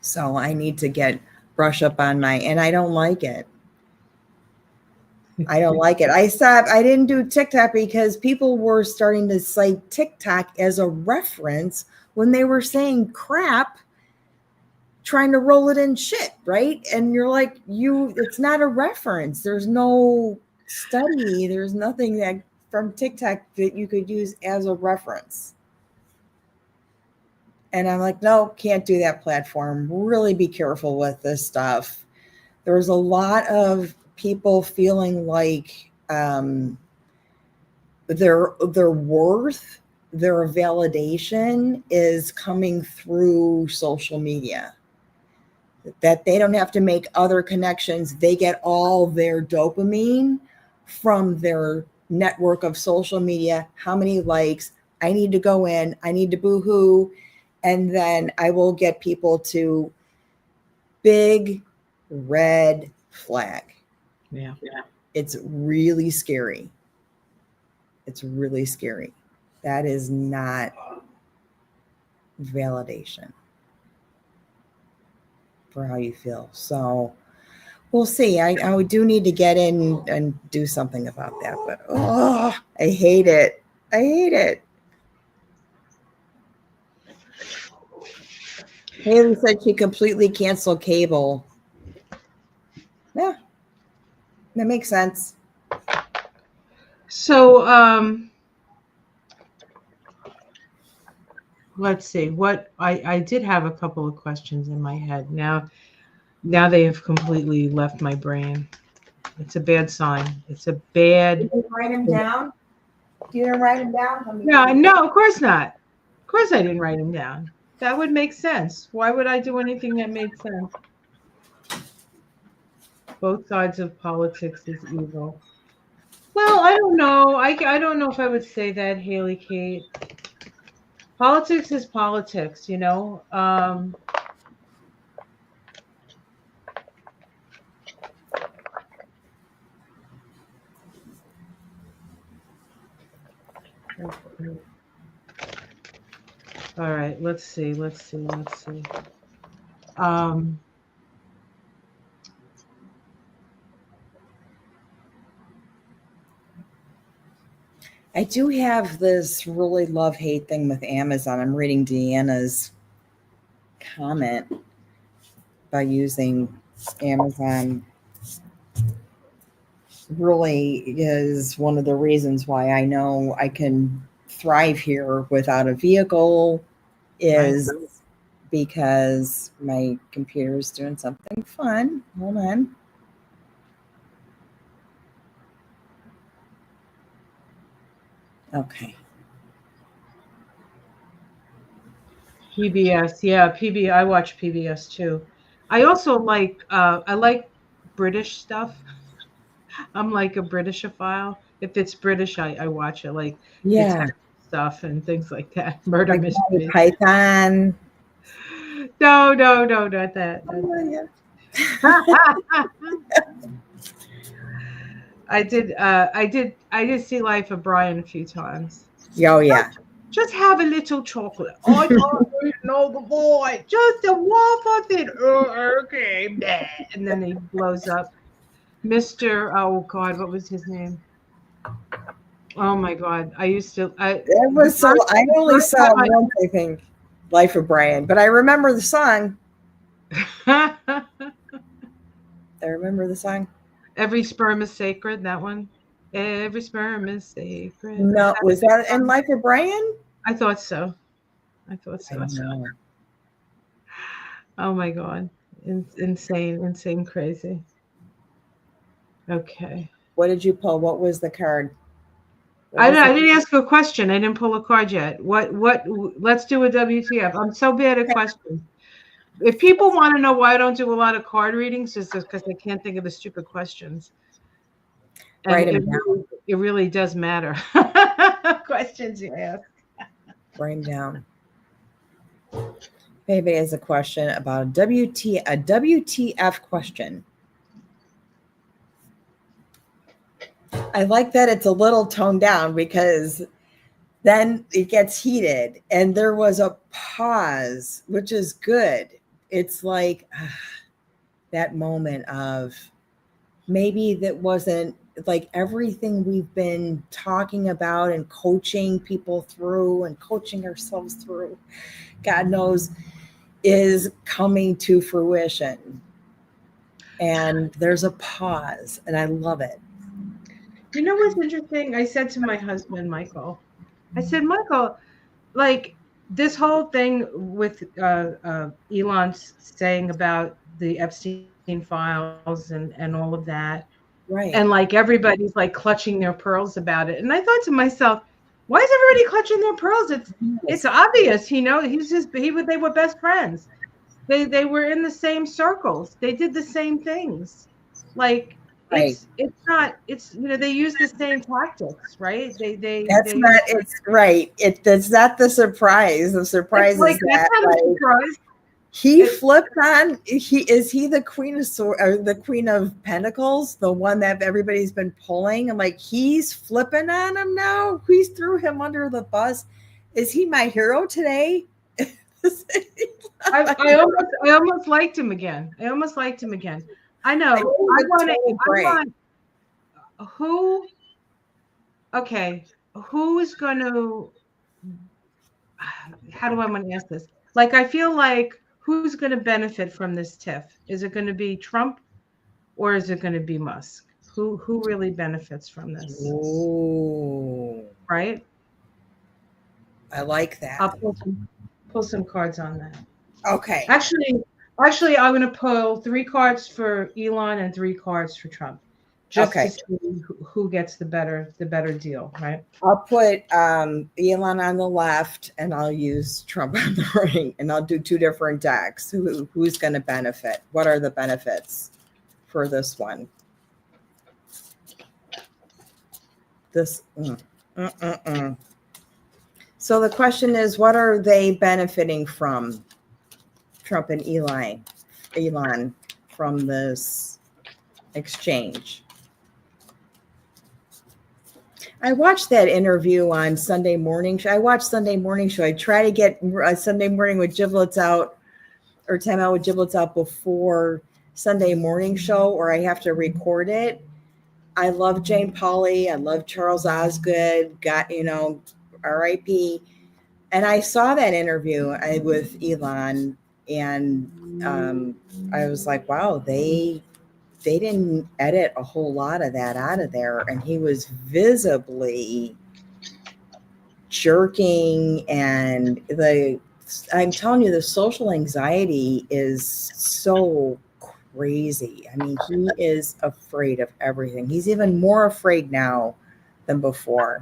So I need to brush up on and I don't like it. I don't like it. I didn't do TikTok because people were starting to cite TikTok as a reference when they were saying crap, trying to roll it in shit, right? And you're like, it's not a reference. There's no study. There's nothing that from TikTok that you could use as a reference. And I'm like, no, can't do that platform. Really be careful with this stuff. There's a lot of people feeling like their worth, their validation is coming through social media. That they don't have to make other connections. They get all their dopamine from their network of social media. How many likes? I need to go in. I need to boo-hoo. And then I will get people to big red flag. Yeah. It's really scary. It's really scary. That is not validation for how you feel. So we'll see. I do need to get in and do something about that, but I hate it. I hate it. Haley said she completely canceled cable. Yeah, that makes sense. So, let's see. What I did have a couple of questions in my head. Now they have completely left my brain. It's a bad sign. It's a bad. Did you write them down? You didn't write them down? No, of course not. Of course I didn't write them down. That would make sense. Why would I do anything that made sense? Both sides of politics is evil. Well, I don't know. I don't know if I would say that, Haley Kate. Politics is politics, you know. All right, let's see. Um, I do have this really love-hate thing with Amazon. I'm reading Deanna's comment by using Amazon. Really is one of the reasons why I know I can thrive here without a vehicle is because my computer is doing something fun. Hold on. Okay. PBS, yeah, PBS. I watch PBS too. I also I like British stuff. I'm like a Britishophile. If it's British, I watch it, like Yeah. detective stuff and things like that. Murder Like Monty mysteries. Python. No, not that. Oh, Not I did see Life of Brian a few times. yeah. Oh, yeah. Just have a little chocolate. I don't really know the boy. Just a waffle thing. Oh, okay, bleh. And then he blows up. Mr. Oh God, what was his name? Oh my God, I used to. It was so. I only First saw it time once, I think, Life of Brian, but I remember the song. I, I remember the song. Every sperm is sacred. That one. Every sperm is sacred. No, was that in Life of Brian? I thought so. I thought I so. don't know. Oh my God, insane, crazy. Okay. What did you pull? What was the card? I didn't ask a question. I didn't pull a card yet. Let's do a WTF. I'm so bad at questions. If people want to know why I don't do a lot of card readings, it's just because I can't think of the stupid questions. And it really does matter. Questions you ask. Write them down. Maybe as a question about a WTF question. I like that it's a little toned down because then it gets heated and there was a pause, which is good. It's like that moment of maybe that wasn't like everything we've been talking about and coaching people through and coaching ourselves through, God knows, is coming to fruition. And there's a pause and I love it. You know what's interesting? I said to my husband, Michael, I said, Michael, like this whole thing with Elon saying about the Epstein files and all of that. Right. And like everybody's like clutching their pearls about it. And I thought to myself, why is everybody clutching their pearls? It's obvious, they were best friends. They were in the same circles. They did the same things. Like it's not they use the same tactics, right? That's not the surprise. The surprise is that surprise. He flipped on. Is he the queen of or the queen of pentacles, the one that everybody's been pulling? I'm like, he's flipping on him now. He's threw him under the bus. Is he my hero today? I almost liked him again. I know. I want who. Okay, who's going to? How do I want to ask this? Like, I feel like who's going to benefit from this TIF? Is it going to be Trump, or is it going to be Musk? Who really benefits from this? Ooh. Right. I like that. I'll pull some cards on that. Okay. Actually, I'm going to pull 3 cards for Elon and 3 cards for Trump, just to see who gets the better deal, right? I'll put Elon on the left, and I'll use Trump on the right, and I'll do 2 different decks. Who's going to benefit? What are the benefits for this one? So the question is, what are they benefiting from? Trump and Elon from this exchange. I watched that interview on Sunday morning show. I watched Sunday morning show. I try to get Sunday morning with giblets out, or time out with giblets out before Sunday morning show, or I have to record it. I love Jane Pauley. I love Charles Osgood. R.I.P. And I saw that interview with Elon, and I was like, wow, they didn't edit a whole lot of that out of there. And he was visibly jerking. And I'm telling you, the social anxiety is so crazy. I mean, he is afraid of everything. He's even more afraid now than before.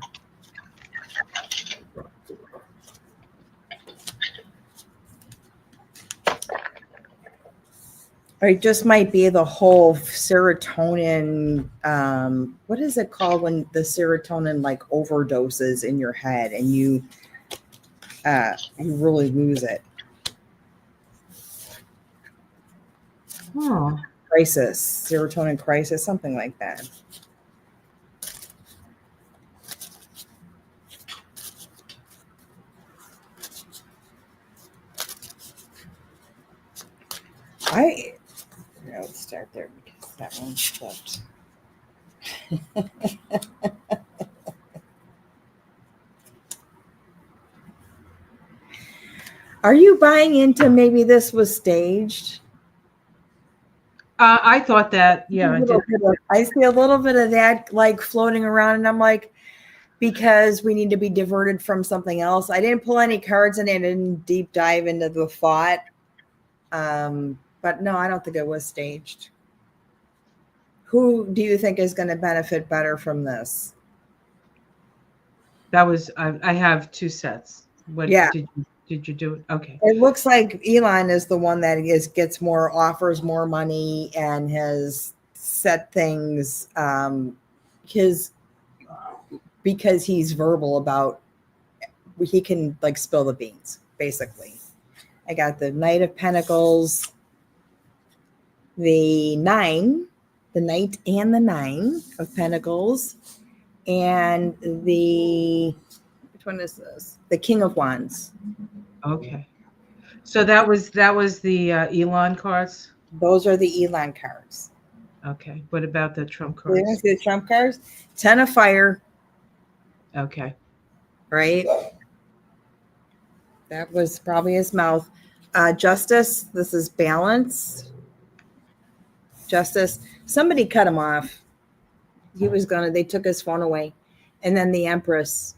Or it just might be the whole serotonin. What is it called when the serotonin like overdoses in your head and you really lose it? Serotonin crisis, something like that. Let's start there because that one flipped. Are you buying into maybe this was staged? I thought that, yeah. I see a little bit of that like floating around, and I'm like, because we need to be diverted from something else. I didn't pull any cards and I didn't deep dive into the thought. But no, I don't think it was staged. Who do you think is going to benefit better from this? That was I have two sets. What Yeah, did you do it? Okay. it looks like Elon is the one that gets more, offers more money, and has set things his, because he's verbal about, he can like spill the beans basically. I got the Knight of Pentacles, the Knight and the Nine of Pentacles, and the, which one is this? The King of Wands. Okay. So that was the Elon cards. Those are the Elon cards. Okay. What about the Trump We're going to cards? see the Trump cards. 10 of Fire, Okay. right? That was probably his mouth. Justice, this is balance. Justice, somebody cut him off. They took his phone away. And then the Empress.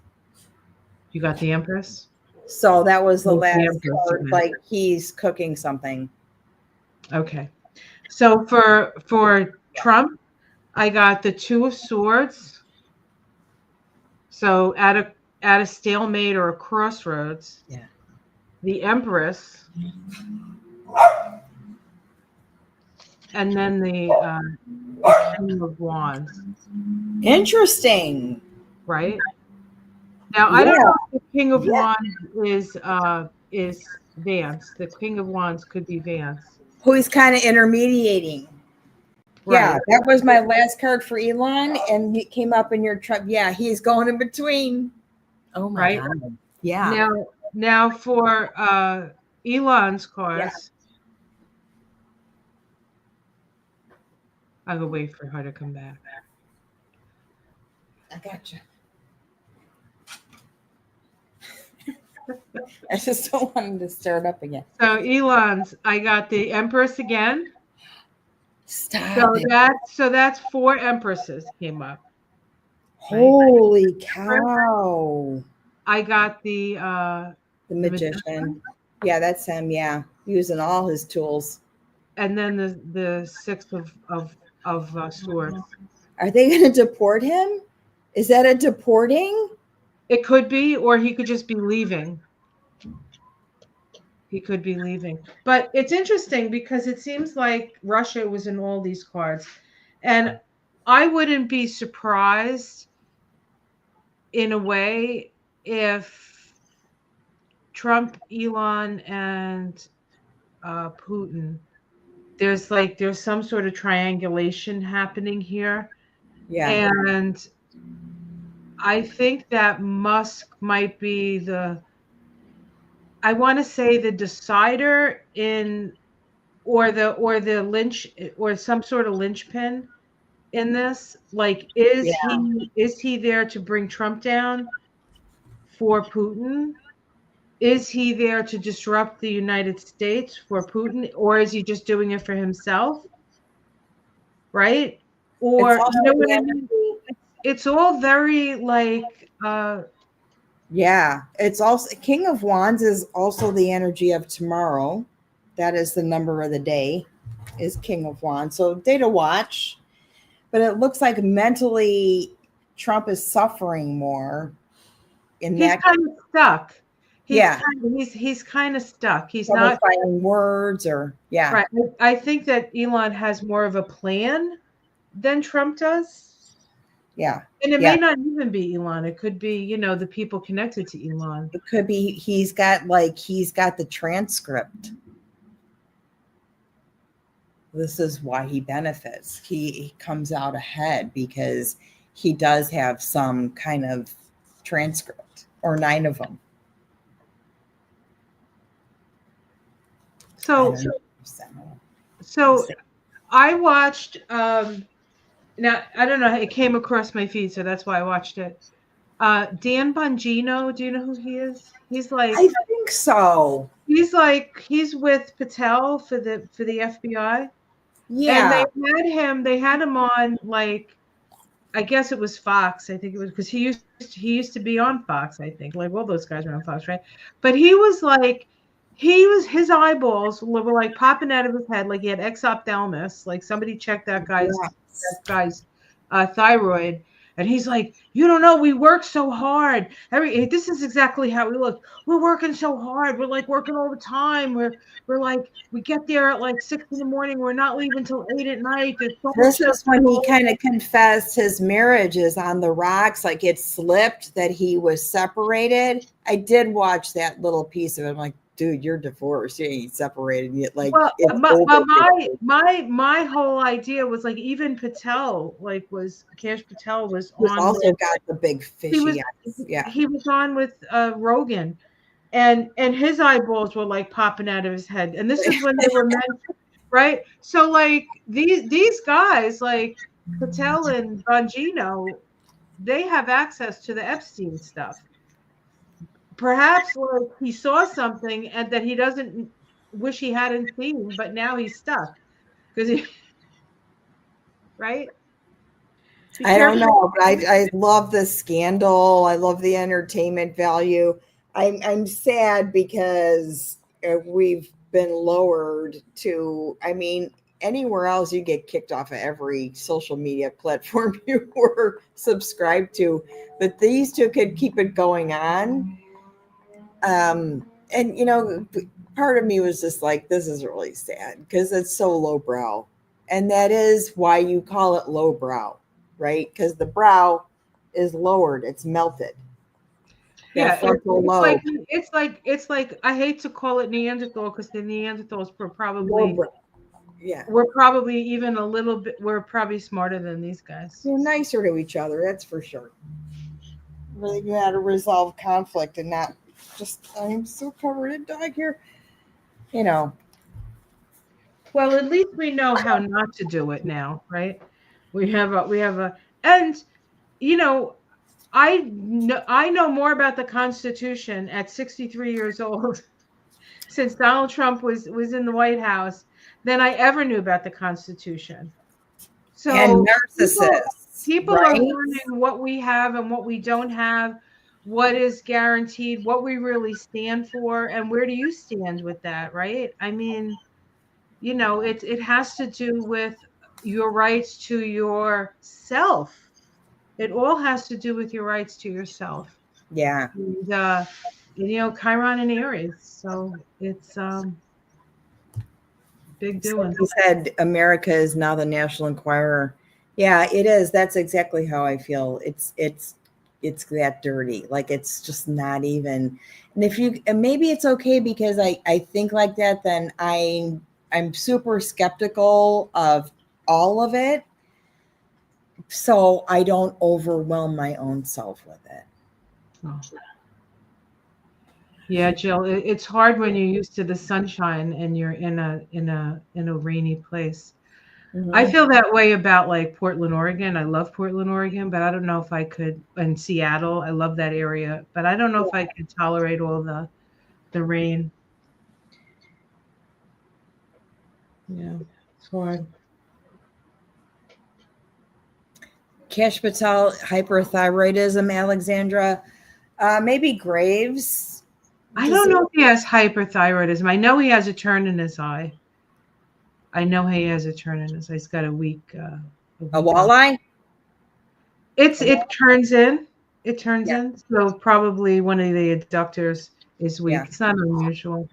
You got the Empress? So that was the What's the last Empress card, again? like he's cooking something. Okay. So for Trump, I got the Two of Swords. So at a stalemate or a crossroads. Yeah. The Empress. And then the King of Wands. Interesting. Right? Now I don't Yeah. know if the King of Yeah. Wands is Vance. The King of Wands could be Vance. Who he's kind of intermediating. Yeah, Right. that was my last card for Elon, and it came up in your Trump. Yeah, he's going in between. Oh my Right. God. Yeah. Now for Elon's cards, Yeah. I'm gonna wait for her to come back. I got you. I just don't want him to stir it up again. So Elon's, I got the Empress again. Stop it. So that's 4 Empresses came up. Holy cow. I got the Magician. Yeah, that's him. Yeah, using all his tools. and then the 6 of Swords. Are they going to deport him? Is that a deporting? It could be, or he could just be leaving. He could be leaving. But it's interesting because it seems like Russia was in all these cards. And I wouldn't be surprised in a way if Trump, Elon, and Putin, there's some sort of triangulation happening here. Yeah. And I think that Musk might be I want to say the decider in, or the lynch, or some sort of linchpin in this. Like, is he there to bring Trump down for Putin? Is he there to disrupt the United States for Putin, or is he just doing it for himself? Right? Or you know what I mean? It's all very like yeah, it's also King of Wands is also the energy of tomorrow. That is the number of the day, is King of Wands. So day to watch. But it looks like mentally Trump is suffering more in he's that. kind of stuck. Yeah. He's kind of stuck. He's Trouble not finding words, or yeah. right. I think that Elon has more of a plan than Trump does. Yeah. And it may not even be Elon. It could be, the people connected to Elon. It could be he's got the transcript. This is why he benefits. He comes out ahead because he does have some kind of transcript, or 9 of them. So I watched now I don't know, it came across my feed, so that's why I watched it. Dan Bongino, do you know who he is? He's like, I think so. He's with Patel for the FBI. Yeah. And they had him on, like, I guess it was Fox. I think it was because he used to be on Fox, I think. Like, all those guys are on Fox, right? But he was like, his eyeballs were like popping out of his head, like he had exophthalmos. Like, somebody checked that guy's that guy's thyroid. And he's like, you don't know, we work so hard. This is exactly how we look. We're working so hard. We're like working all the time. We're like, we get there at like 6 in the morning. We're not leaving till 8 at night. There's so much This is when he kind of confessed his marriage is on the rocks, like it slipped, that he was separated. I did watch that little piece of it. I'm like, dude, you're divorced. You ain't separated yet. Like, well, it's over. my whole idea was like even Patel, like was Cash Patel was He's on also with, got the big he was fishy eyes. Yeah. he was on with Rogan, and his eyeballs were like popping out of his head. And this is when they were men, right? So like these guys like Patel and Bongino, they have access to the Epstein stuff. Perhaps like he saw something and that he doesn't wish he hadn't seen, but now he's stuck because he right. Be I don't careful. know, but I love the scandal. I love the entertainment value. I'm sad because we've been lowered to, I mean, anywhere else you get kicked off of every social media platform you were subscribed to, but these two could keep it going on. And part of me was just like, this is really sad because it's so lowbrow, and that is why you call it lowbrow, right? Because the brow is lowered, it's melted. Yeah, That frontal lobe. it's like I hate to call it Neanderthal because the Neanderthals Lowbrow. Yeah, we're probably even a little bit, we're probably smarter than these guys. they're nicer to each other, that's for sure. Really knew how to resolve conflict and not just, I'm so covered in dog here. Well, at least we know how not to do it now, right? We have a and you know I know more about the Constitution at 63 years old since Donald Trump was in the White House than I ever knew about the Constitution. And So narcissists, people are right? learning what we have and what we don't have, what is guaranteed, what we really stand for, and where do you stand with that, right? I mean, it has to do with your rights to yourself. It all has to do with your rights to yourself. Yeah. And, Chiron and Aries. So it's big doing. He said America is now the National Enquirer. Yeah, it is. That's exactly how I feel. It's that dirty. Like it's just not even. And maybe it's okay because I think like that, then I'm super skeptical of all of it. So I don't overwhelm my own self with it. Oh. Yeah, Jill, it's hard when you're used to the sunshine and you're in a rainy place. Mm-hmm. I feel that way about like Portland, Oregon. I love Portland, Oregon, but I don't know if I could. And Seattle, I love that area, but I don't know if I could tolerate all the rain. Yeah, it's hard. Cash Patel, hyperthyroidism, Alexandra, maybe Graves. I don't know if he has hyperthyroidism. I know he has a turn in his eye. I know he has a turn in his eye. He's got a weak a walleye. It turns in. It turns in. So probably one of the adductors is weak. Yeah. It's not unusual.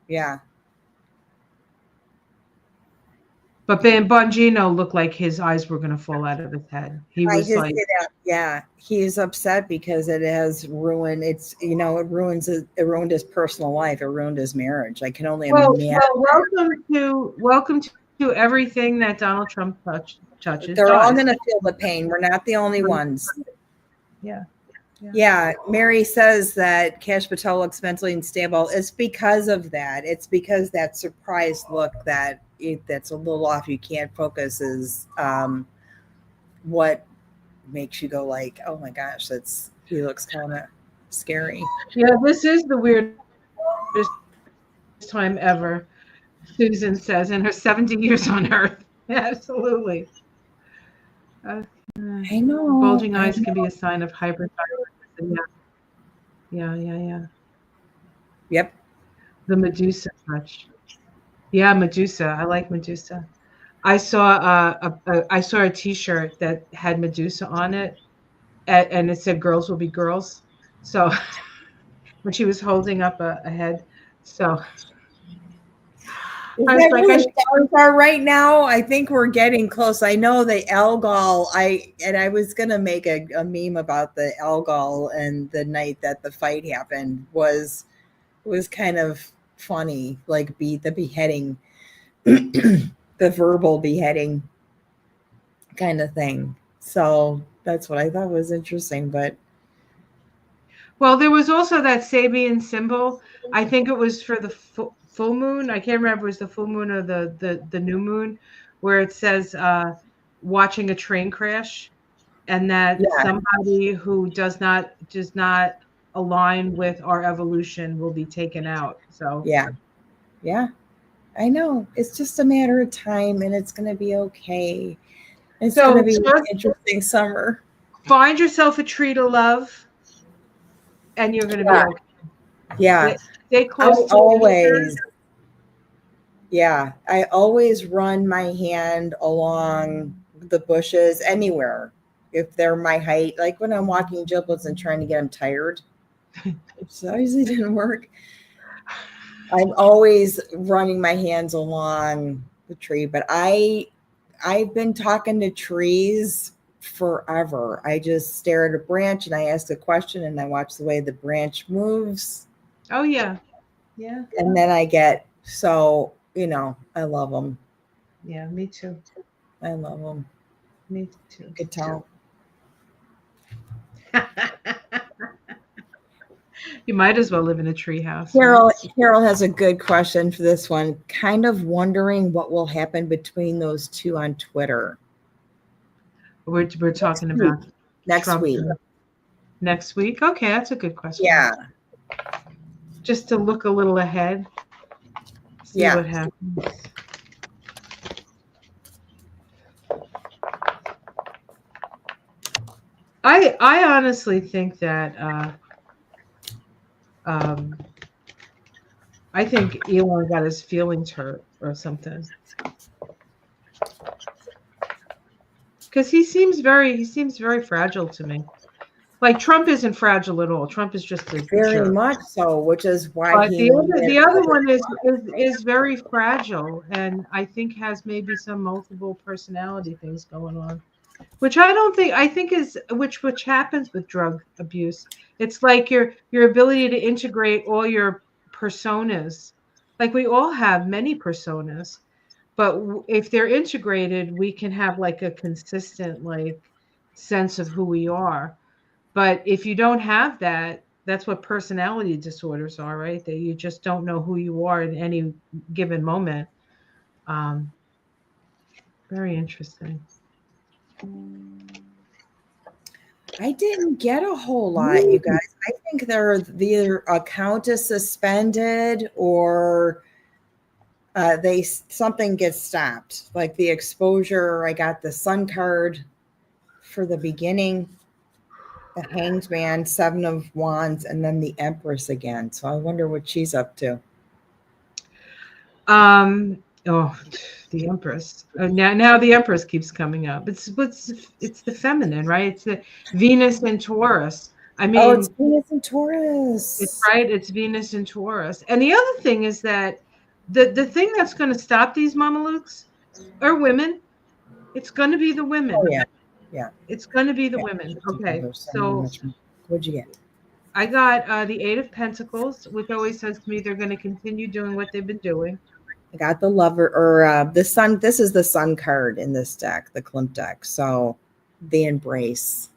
Yeah. But Bongino looked like his eyes were going to fall out of his head. He was like, yeah, he's upset because it has ruined. It ruined his personal life. It ruined his marriage. I can only imagine. Well, welcome to everything that Donald Trump touches. They're all going to feel the pain. We're not the only ones. Yeah. Mary says that Cash Patel looks mentally unstable. It's because of that. It's because that surprised look that's a little off. You can't focus is what makes you go like, oh my gosh, he looks kind of scary. Yeah, this is the weirdest time ever, Susan says, in her 70 years on Earth. Absolutely. I know. Bulging eyes can be a sign of hyperthyroidism. Yeah. Yep. The Medusa touch. Yeah, Medusa. I like Medusa. I saw a T-shirt that had Medusa on it, and it said "Girls will be girls." So when she was holding up a head, so Is I was that like, where I the stars are right now? I think we're getting close. I know the Algol. I was gonna make a meme about the Algol and the night that the fight happened was kind of funny, like the beheading, the verbal beheading kind of thing. So that's what I thought was interesting. But well, there was also that Sabian symbol. I think it was for the full moon. I can't remember if it was the full moon or the new moon, where it says watching a train crash, and that yeah, somebody who does not align with our evolution will be taken out. So yeah, yeah. I know. It's just a matter of time, and it's gonna be okay. It's gonna so be an just interesting summer. find yourself a tree to love, and you're going to be Yeah, okay. yeah. Stay I close to nature. always, yeah, I always run my hand along the bushes anywhere if they're my height. Like when I'm walking giblets and trying to get them tired, which obviously didn't work. I'm always running my hands along the tree, but I've been talking to trees forever. I just stare at a branch and I ask a question and I watch the way the branch moves Oh yeah, yeah, and then I get so, I love them. yeah. Me too. I love them. Me too. You could tell. You might as well live in a tree house, right? Carol has a good question for this one. Kind of wondering what will happen between those two on Twitter We're next talking week. about Next Trump week. next week. Okay, that's a good question. Yeah. Just to look a little ahead, see Yeah. what happens. I honestly think that um, I think Elon got his feelings hurt or something because he seems very fragile to me. Like Trump isn't fragile at all. Trump is just a Very jerk. much so, which is why But he the other needed the all other the one is very fragile, and I think has maybe some multiple personality things going on, which I think is which happens with drug abuse. It's like your ability to integrate all your personas. Like we all have many personas, but if they're integrated, we can have like a consistent like sense of who we are. But if you don't have that, that's what personality disorders are, right? That you just don't know who you are in any given moment. Um, very interesting. I didn't get a whole lot, you guys. I think their account is suspended or they something gets stopped. Like the exposure, I got the Sun card for the beginning, the Hanged Man, Seven of Wands, and then the Empress again. So I wonder what she's up to. Oh, the Empress. Now the Empress keeps coming up. It's the feminine, right? It's the Venus and Taurus. I Oh, it's mean, Venus and it's Taurus. right. It's Venus and Taurus. And the other thing is that the thing that's going to stop these mamalukes are women. It's going to be the Oh women. yeah, yeah. It's going to be the Yeah, women. people Okay, are sending so much more. What'd you get? I got the Eight of Pentacles, which always says to me they're going to continue doing what they've been doing. I got the Lover or the Sun. This is the Sun card in this deck, the Klimt deck. So the Embrace.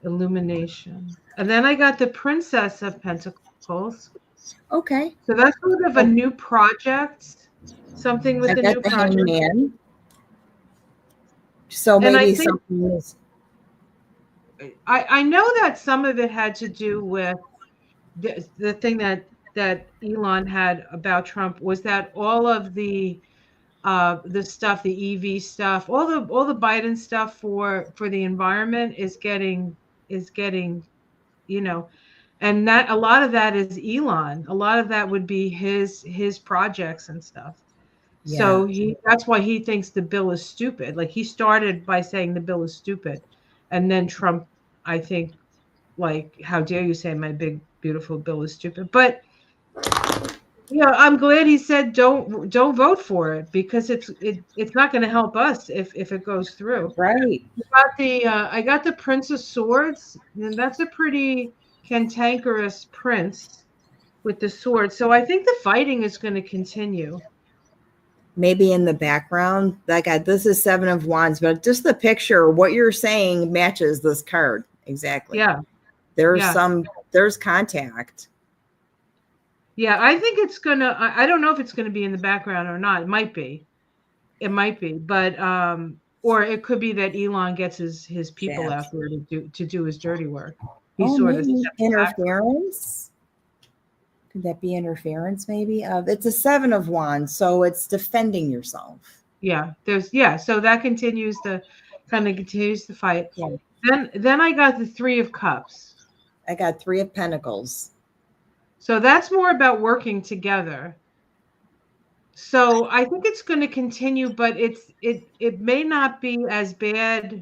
Illumination. And then I got the Princess of Pentacles. Okay. So that's sort of a Oh, new project, something with I've a got new the project. Hangman. So And I maybe think something is I know that some of it had to do with the thing that Elon had about Trump was that all of the stuff, the EV stuff, all the Biden stuff for the environment is getting, you know, and that a lot of that is Elon. A lot of that would be his projects and stuff. Yeah. So that's why he thinks the bill is stupid. Like he started by saying the bill is stupid. And then Trump, I think, like, how dare you say my big beautiful bill is stupid? But I'm glad he said don't vote for it because it's not going to help us if it goes through. Right. I got the Prince of Swords, and that's a pretty cantankerous prince with the sword. So I think the fighting is going to continue. Maybe in the background, like this is Seven of Wands, but just the picture, what you're saying matches this card exactly. Yeah. There's Yeah. there's contact. Yeah, I think it's gonna. I don't know if it's gonna be in the background or not. It might be. But or it could be that Elon gets his people Yeah. out there to do his dirty work. He Oh, sort of maybe steps back. interference. Could that be interference? Maybe. It's a Seven of Wands, so it's defending yourself. So that continues the fight. Yeah. Then I got the Three of Cups. I got Three of Pentacles. So that's more about working together. So I think it's going to continue, but it may not be as bad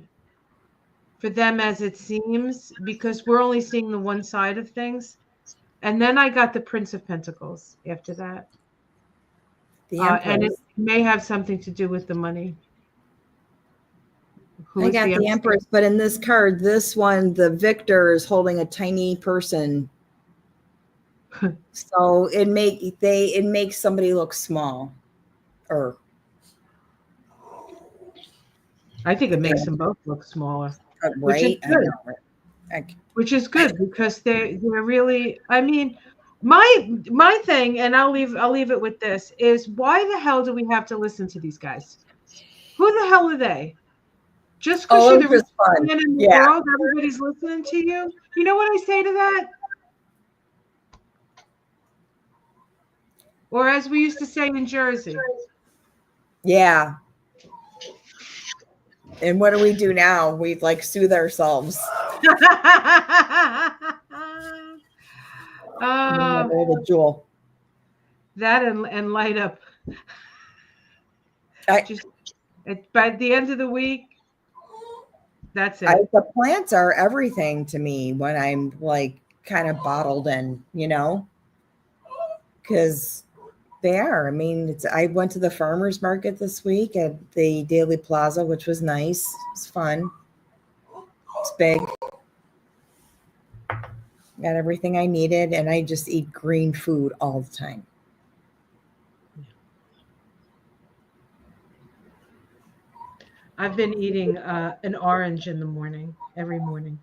for them as it seems because we're only seeing the one side of things. And then I got the Prince of Pentacles after that. The And it Empress. may have something to do with the money. Who I is got the Empress, but in this card, this one, the victor is holding a tiny person. So it makes somebody look small. Or I think it makes them both look smaller. Which is right? good. Which is good because they're really. I mean, my thing, and I'll leave it with this: is why the hell do we have to listen to these guys? Who the hell are they? Just because you're the richest man in the world, everybody's listening to you. You know what I say to that? Or as we used to say in Jersey. Yeah. And what do we do now? We like soothe ourselves. The jewel. That and light up. Just by the end of the week, that's it. The plants are everything to me when I'm like kind of bottled in, because they are. I mean, I went to the farmer's market this week at the Daily Plaza, which was nice. It's fun. It's big. Got everything I needed, and I just eat green food all the time. I've been eating an orange in the morning, every morning.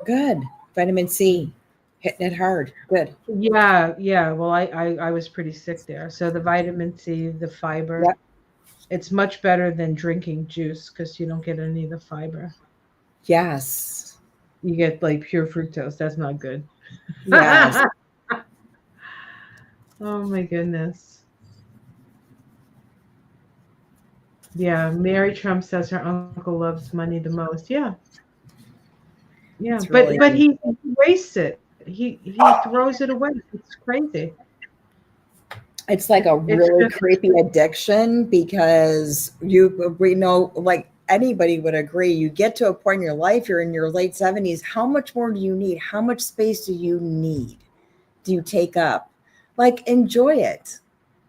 Good. Vitamin C. Hitting it hard. Good. Yeah. Well, I was pretty sick there. So the vitamin C, the fiber, it's much better than drinking juice because you don't get any of the fiber. Yes. You get like pure fructose. That's not good. Yes. Oh my goodness. Yeah, Mary Trump says her uncle loves money the most. Yeah. Yeah, but he wastes it. He throws it away. It's crazy. It's like a really creepy addiction because we know, like anybody would agree, you get to a point in your life, you're in your late 70s. How much more do you need? How much space do you need? Do you take up? Like, enjoy it.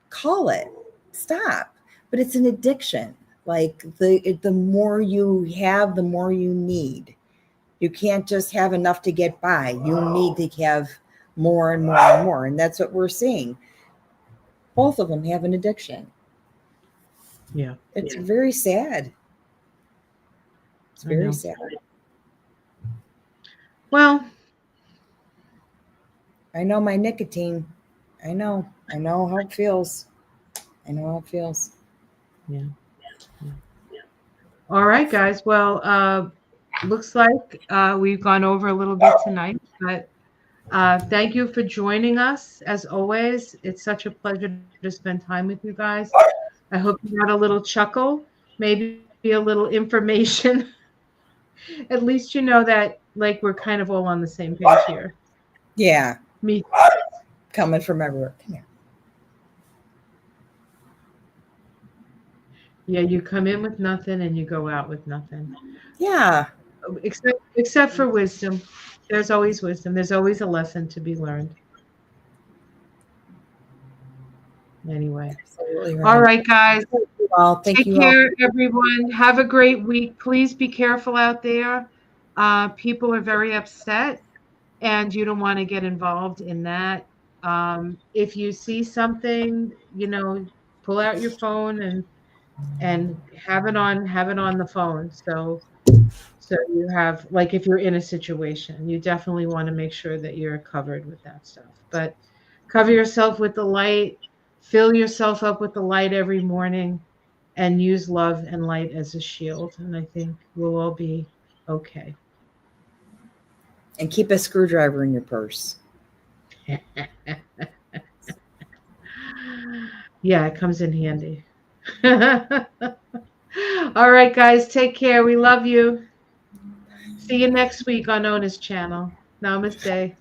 Call it. Stop. But it's an addiction. Like the more you have, the more you need. You can't just have enough to get by. You need to have more and more and more. And that's what we're seeing. Both of them have an addiction. Yeah. It's very sad. It's very sad. Well, I know my nicotine. I know how it feels. I know how it feels. Yeah. All right, guys. Well, looks like we've gone over a little bit tonight, but thank you for joining us. As always, it's such a pleasure to spend time with you guys. I hope you got a little chuckle, maybe a little information. At least you know that like we're kind of all on the same page here. Yeah. Me coming from everywhere. Come here. Yeah, you come in with nothing and you go out with nothing. Yeah. Except for wisdom. There's always wisdom. There's always a lesson to be learned. Anyway. Absolutely All right. right, guys. Well, thank Take you all. care, everyone. Have a great week. Please be careful out there. People are very upset, and you don't want to get involved in that. If you see something, pull out your phone and have it on the phone. So you have, like, if you're in a situation, you definitely want to make sure that you're covered with that stuff. But cover yourself with the light, fill yourself up with the light every morning, and use love and light as a shield. And I think we'll all be okay. And keep a screwdriver in your purse. Yeah, it comes in handy. All right, guys, take care. We love you. See you next week on Ona's channel. Namaste.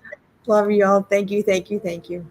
Love you all. Thank you. Thank you. Thank you.